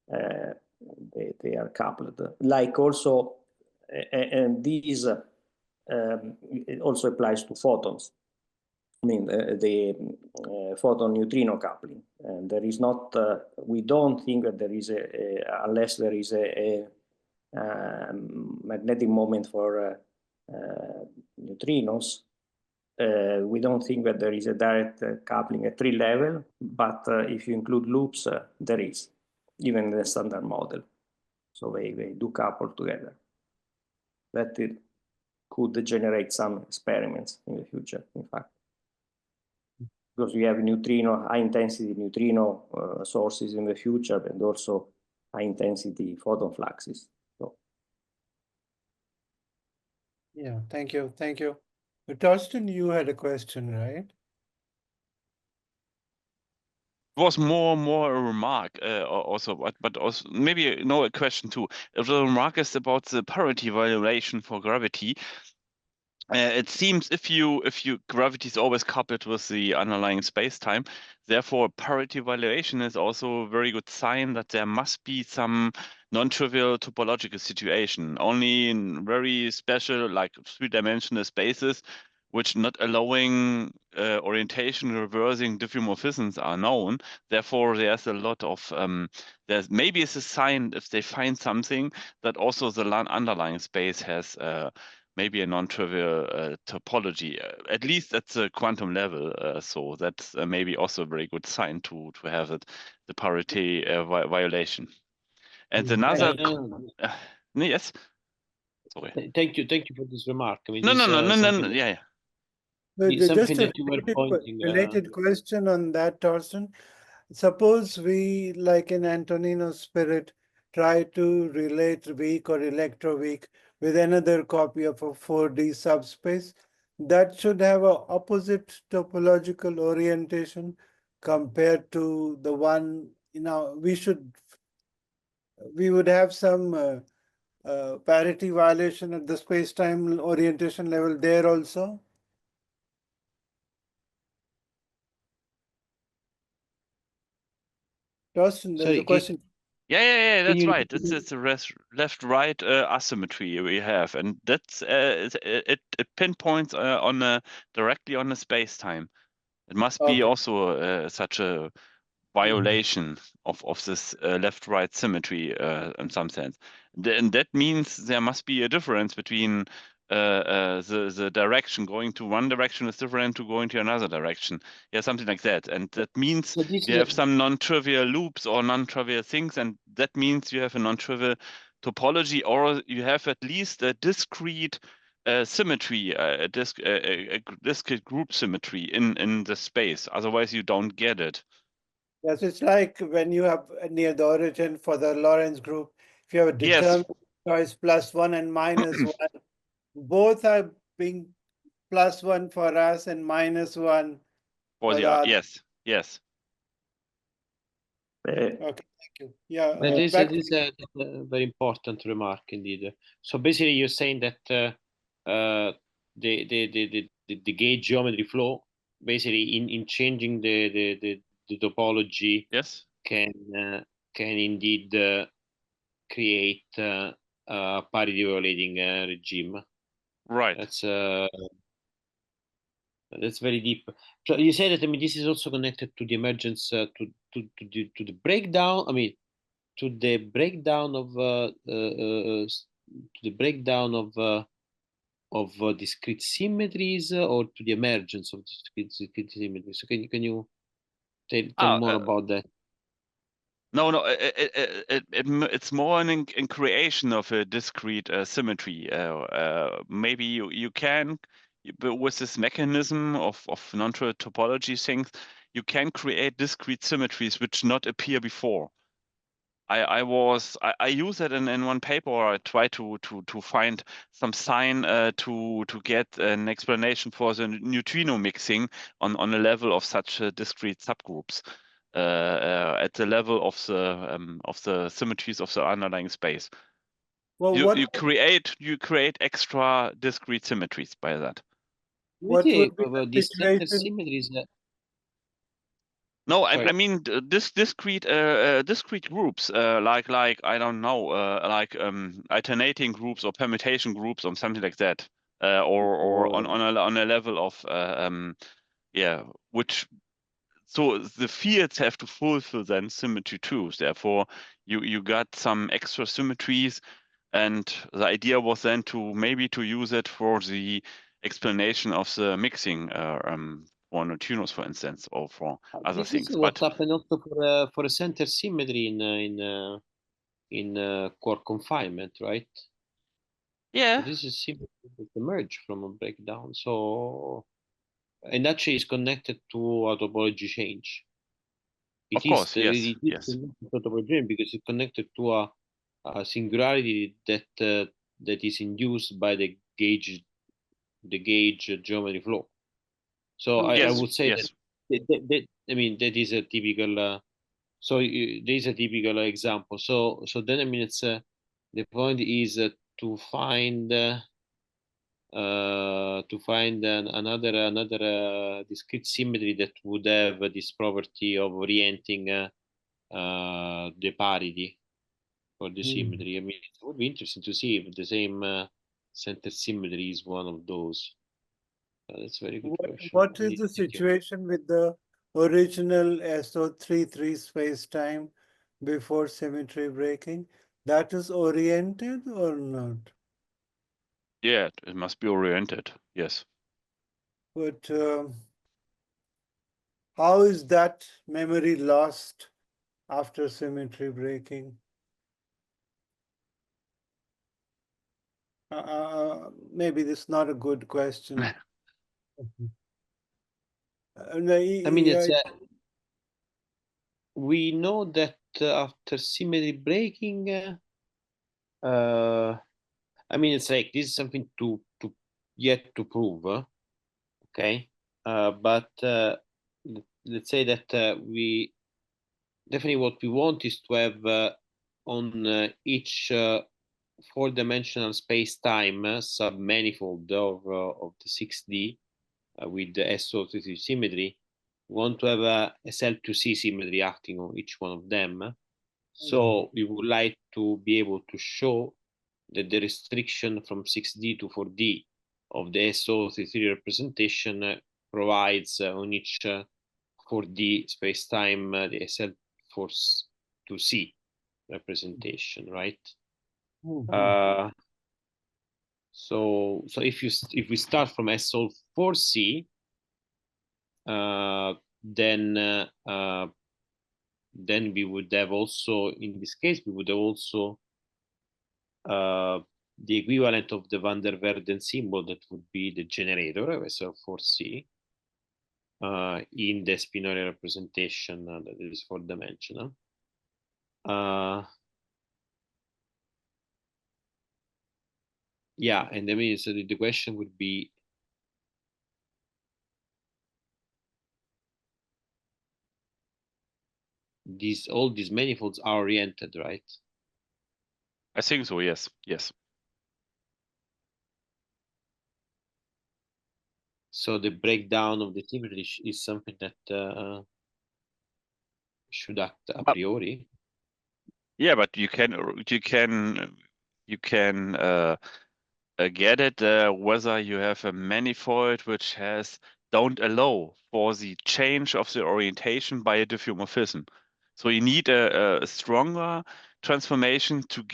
they are coupled. Like also, and these it also applies to photons. I mean, the photon neutrino coupling. And there is not, we don't think that there is unless there is a magnetic moment for neutrinos, we don't think that there is a direct coupling at tree level, but if you include loops, there is, even in the standard model. So they do couple together. That it could generate some experiments in the future, in fact. Because we have neutrino, high intensity neutrino sources in the future, and also high intensity photon fluxes. So. Yeah, thank you. Thank you. Torsten, you had a question, right? It was more a remark also, but also maybe a question too. The remark is about the parity violation for gravity. It seems if gravity is always coupled with the underlying space-time, therefore parity violation is also a very good sign that there must be some non-trivial topological situation, only in very special, like three-dimensional spaces, which not allowing orientation reversing diffeomorphisms are known. Therefore, there's a lot of there's maybe it's a sign if they find something that also the underlying space has maybe a non-trivial topology, at least at the quantum level. So that's maybe also a very good sign to have it, the parity violation. And another, yes. Sorry. Thank you for this remark. I mean, no, yeah. Just a related question on that, Torsten. suppose we, like in Antonino's spirit, try to relate weak or electroweak with another copy of a 4D subspace, that should have an opposite topological orientation compared to the one, we would have some parity violation at the space-time orientation level there also. Torsten, there's a question. Yeah, that's right. It's a left-right asymmetry we have, and that's it pinpoints directly on the space-time. It must be also such a violation of this left-right symmetry in some sense. And that means there must be a difference between the direction going to one direction is different to going to another direction. Yeah, something like that. And that means you have some non-trivial loops or non-trivial things, and that means you have a non-trivial topology, or you have at least a discrete symmetry, a discrete group symmetry in the space. Otherwise, you don't get it. Yes, it's like when you have near the origin for the Lorentz group, if you have a determined choice +1 and -1, both are being +1 for us and -1 for the other. Yes. Okay, thank you. Yeah, this is a very important remark indeed. So basically, you're saying that the gauge geometry flow, basically in changing the topology, can indeed create a parity violating regime. Right. That's very deep. So you say that, I mean, this is also connected to the emergence to the breakdown. I mean, to the breakdown of discrete symmetries, or to the emergence of discrete symmetries. So can you tell more about that? No, it's more an in creation of a discrete symmetry. Maybe you can, but with this mechanism of non-trivial topology things, you can create discrete symmetries which not appear before. I use it in one paper, or I try to find some sign to get an explanation for the neutrino mixing on a level of such discrete subgroups. At the level of the symmetries of the underlying space. Well, you create extra discrete symmetries by that. What would be the situation? Symmetries? No, I mean discrete groups, like I don't know, like alternating groups or permutation groups or something like that, or on a level of which. So the fields have to fulfill then symmetry too. Therefore, you got some extra symmetries, and the idea was then to use it for the explanation of the mixing for neutrinos, for instance, or for other things. This is what happened also for a center symmetry in core confinement, right? Yeah. So this is symmetry that emerged from a breakdown. So. And actually is connected to a topology change. It is topology because it's connected to a singularity that is induced by the gauge geometry flow. So I would say that I mean that is a typical. So there is a typical example. So then I mean it's the point is to find. Another discrete symmetry that would have this property of orienting the parity for the symmetry. I mean, it would be interesting to see if the same center symmetry is one of those. That's a very good question. What is the situation with the original SO33 space-time before symmetry breaking? That is oriented or not? Yeah, it must be oriented, yes. But how is that memory lost after symmetry breaking? Maybe this is not a good question. I mean, it's we know that after symmetry breaking, I mean, it's like this is something to yet to prove, okay? But let's say that we definitely what we want is to have on each four-dimensional space-time submanifold of the 6D with the associative symmetry. We want to have a SL2C symmetry acting on each one of them. So we would like to be able to show that the restriction from 6D to 4D of the SO33 representation provides on each 4D space-time the SL2C representation, right? So if we start from SO4C, then we would have also, in this case, we would have also the equivalent of the van der Waerden symbol that would be the generator of SL4C in the spinorial representation that is four-dimensional. Yeah, and I mean, so the question would be, all these manifolds are oriented, right? I think so, yes. Yes. So the breakdown of the symmetry is something that should act a priori. Yeah, but you can get it whether you have a manifold which don't allow for the change of the orientation by a diffeomorphism. So you need a stronger transformation to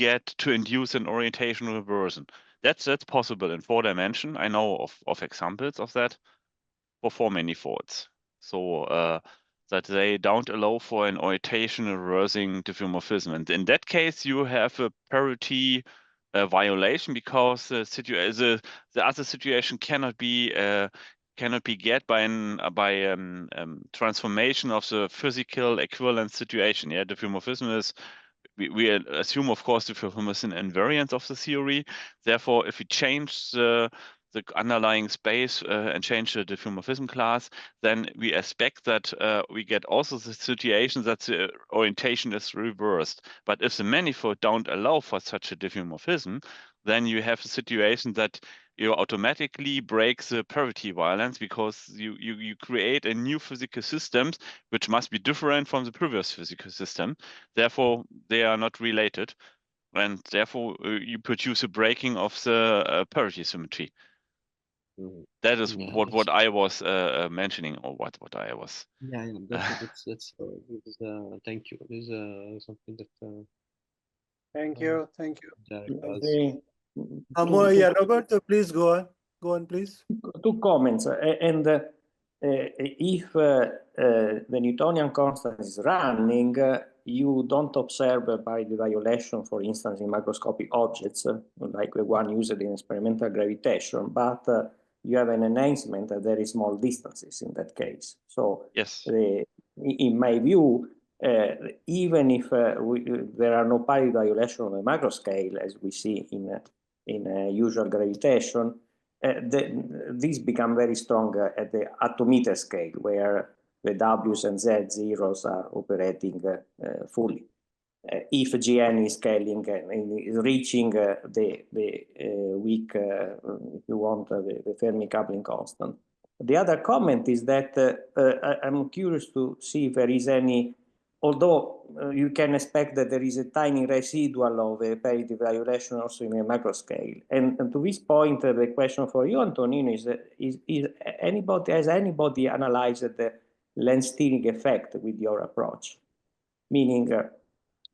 induce an orientation reversion. That's possible in 4 dimension. I know of examples of that for 4 manifolds. So that they don't allow for an orientation reversing diffeomorphism. And in that case, you have a parity violation because the other situation cannot be get by transformation of the physical equivalent situation. Yeah, diffeomorphism is. We assume, of course, diffeomorphism invariance of the theory. Therefore, if we change the underlying space and change the diffeomorphism class, then we expect that we get also the situation that the orientation is reversed. But if the manifold don't allow for such a diffeomorphism, then you have a situation that you automatically break the parity violence because you create a new physical system which must be different from the previous physical system. Therefore, they are not related, and therefore you produce a breaking of the parity symmetry. That is what I was mentioning, or what I was. Yeah, that's thank you. This is something that. Thank you. Yeah, Roberto, please go on, please. 2 comments. And if the Newtonian constant is running, you don't observe by the violation, for instance, in macroscopic objects, like the one used in experimental gravitation, but you have an enhancement at very small distances in that case. So yes, in my view, even if there are no parity violation on the macro scale, as we see in usual gravitation, these become very strong at the atometer scale, where the W's and Z zeros are operating fully. If GN is scaling and is reaching the weak, if you want, the Fermi coupling constant. The other comment is that I'm curious to see if there is any, although you can expect that there is a tiny residual of a parity violation also in a macro scale. And to this point, the question for you, Antonino, has anybody analyzed the lens steering effect with your approach? Meaning,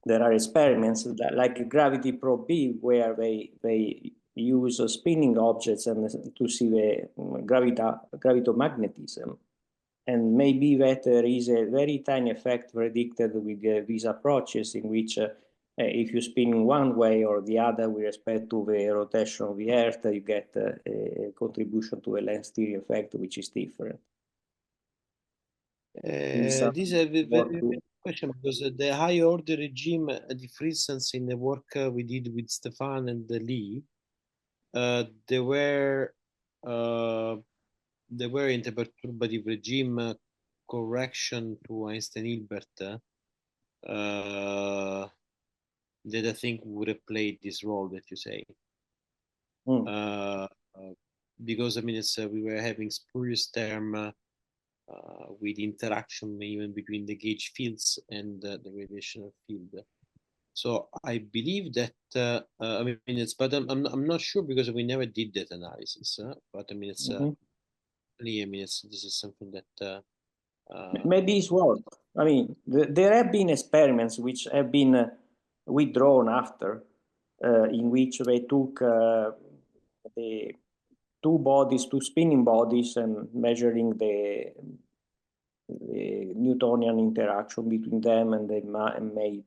there are experiments like Gravity Probe B, where they use spinning objects and to see the gravitomagnetism. And maybe that there is a very tiny effect predicted with these approaches in which if you spin one way or the other with respect to the rotation of the Earth, you get a contribution to a lens steering effect, which is different. question, because the higher order regime, for instance, in the work we did with Stefan and Lee, there were interperturbative regime correction to Einstein-Hilbert that I think would have played this role that you say. Because I mean, it's we were having spurious term with interaction even between the gauge fields and the radiational field. So I believe that I mean it's, but I'm not sure because we never did that analysis. But I mean it's I mean this is something that maybe it's worth. I mean, there have been experiments which have been withdrawn after, in which they took the two spinning bodies, and measuring the Newtonian interaction between them, and they made.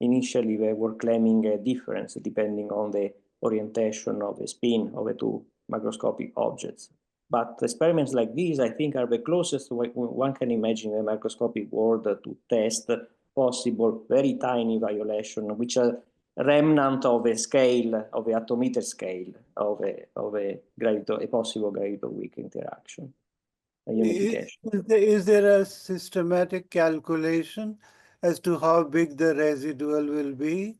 Initially, they were claiming a difference depending on the orientation of the spin of the two macroscopic objects. But experiments like these, I think, are the closest one can imagine in the microscopic world to test possible very tiny violation, which are remnant of a scale, of the atometer scale of a possible Gravi-weak interaction, a unification. Is there a systematic calculation as to how big the residual will be?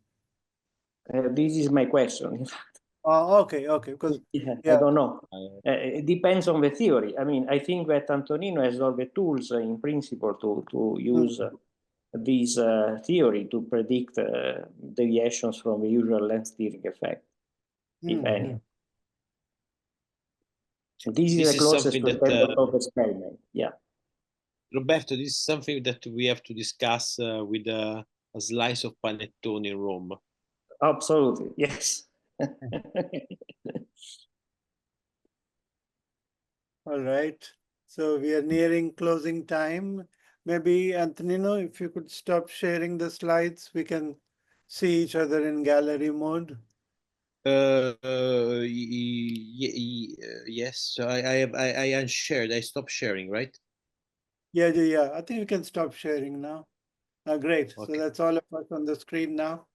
This is my question, in fact. Okay, because I don't know. It depends on the theory. I mean, I think that Antonino has all the tools in principle to use this theory to predict deviations from the usual length steering effect, if any. So this is the closest to the of experiment. Yeah. Roberto, this is something that we have to discuss with a slice of panettone in Rome. Absolutely, yes. All right. So we are nearing closing time. Maybe, Antonino, if you could stop sharing the slides, we can see each other in gallery mode. Yes. So I unshared. I stopped sharing, right? Yeah. I think you can stop sharing now. Great. Okay. So that's all of us on the screen now.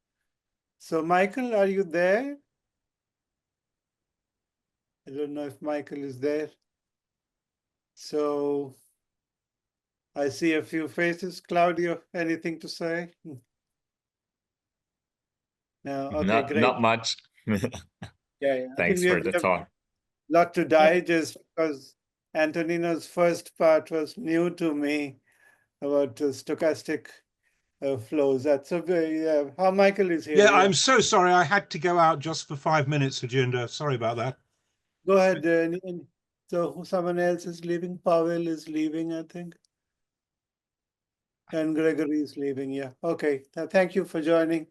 So Michael, are you there? I don't know if Michael is there. So I see a few faces. Claudio, anything to say? No. Okay, great. Not much. Yeah. Thanks for the talk. Lot to digest because Antonino's first part was new to me about stochastic flows. That's how Michael is here. Yeah, I'm so sorry. I had to go out just for 5 minutes, Ajinda. Sorry about that. Go ahead. So someone else is leaving. Pavel is leaving, I think. And Gregory is leaving. Yeah. Okay. Thank you for joining.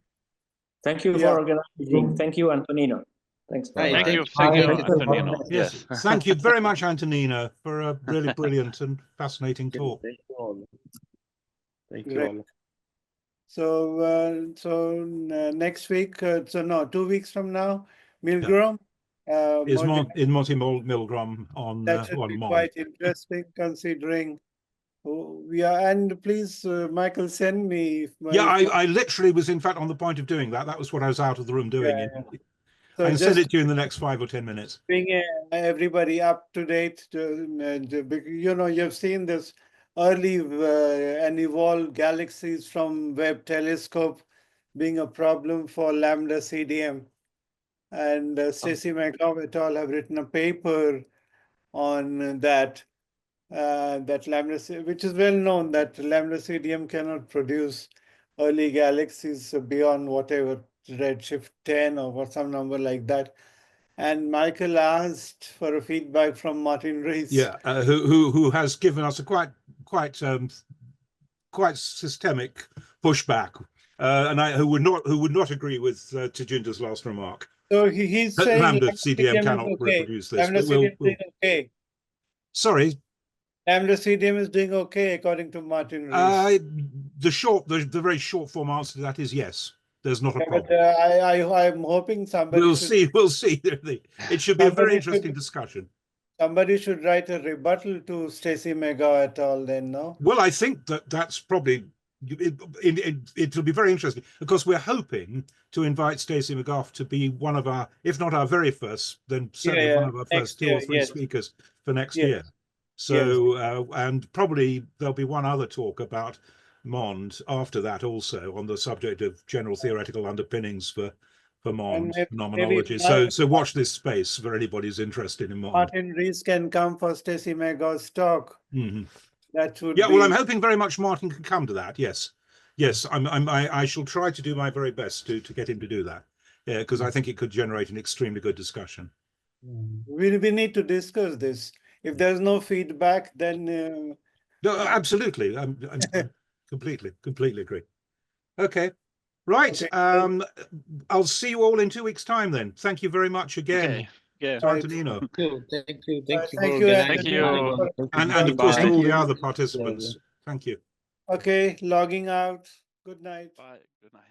Thank you for organizing. Thank you, Antonino. Thanks. Thank you, Antonino. Yes, thank you very much, Antonino, for a really brilliant and fascinating talk. Thank you all. Thank you all. So next week, 2 weeks from now, Milgram. Is in Monty Milgram on that should be quite interesting considering. And please, Michael, send me. I literally was in fact on the point of doing that. That was what I was out of the room doing. So I can send it to you in the next 5 or 10 minutes. Bring everybody up to date. You've seen this early and evolved galaxies from Webb telescope being a problem for lambda CDM. And Stacy McLaughlin et al. Have written a paper on that. That lambda, which is well known that lambda CDM cannot produce early galaxies beyond whatever redshift 10 or some number like that. And Michael asked for a feedback from Martin Rees. Yeah, who has given us a quite systemic pushback, and who would not agree with Tajinda's last remark. So he's saying lambda CDM cannot reproduce this. Lambda CDM is doing okay. Sorry. Lambda CDM is doing okay according to Martin Rees. The very short form answer to that is yes. There's not a problem. I'm hoping somebody. We'll see. It should be a very interesting discussion. Somebody should write a rebuttal to Stacy Mega et al. Then, no? Well, I think that's probably it'll be very interesting. Of course, we're hoping to invite Stacey McGough to be one of our, if not our very first, then certainly one of our first 2 or 3 speakers for next year. So, and probably there'll be one other talk about MOND after that also on the subject of general theoretical underpinnings for MOND phenomenology. So watch this space for anybody who's interested in MOND. Martin Rees can come for Stacy Megaw's talk. That would well, I'm hoping very much Martin can come to that. Yes, I shall try to do my very best to get him to do that. Yeah, because I think it could generate an extremely good discussion. We need to discuss this. If there's no feedback, then no, absolutely. I'm completely agree. Okay. Right. Okay. I'll see you all in 2 weeks' time then. Thank you very much again. Okay. Yeah. To Antonino. Thank you. Thank you. Thank you. And of course to all the other participants. Thank you. Okay, logging out. Good night. Bye. Good night.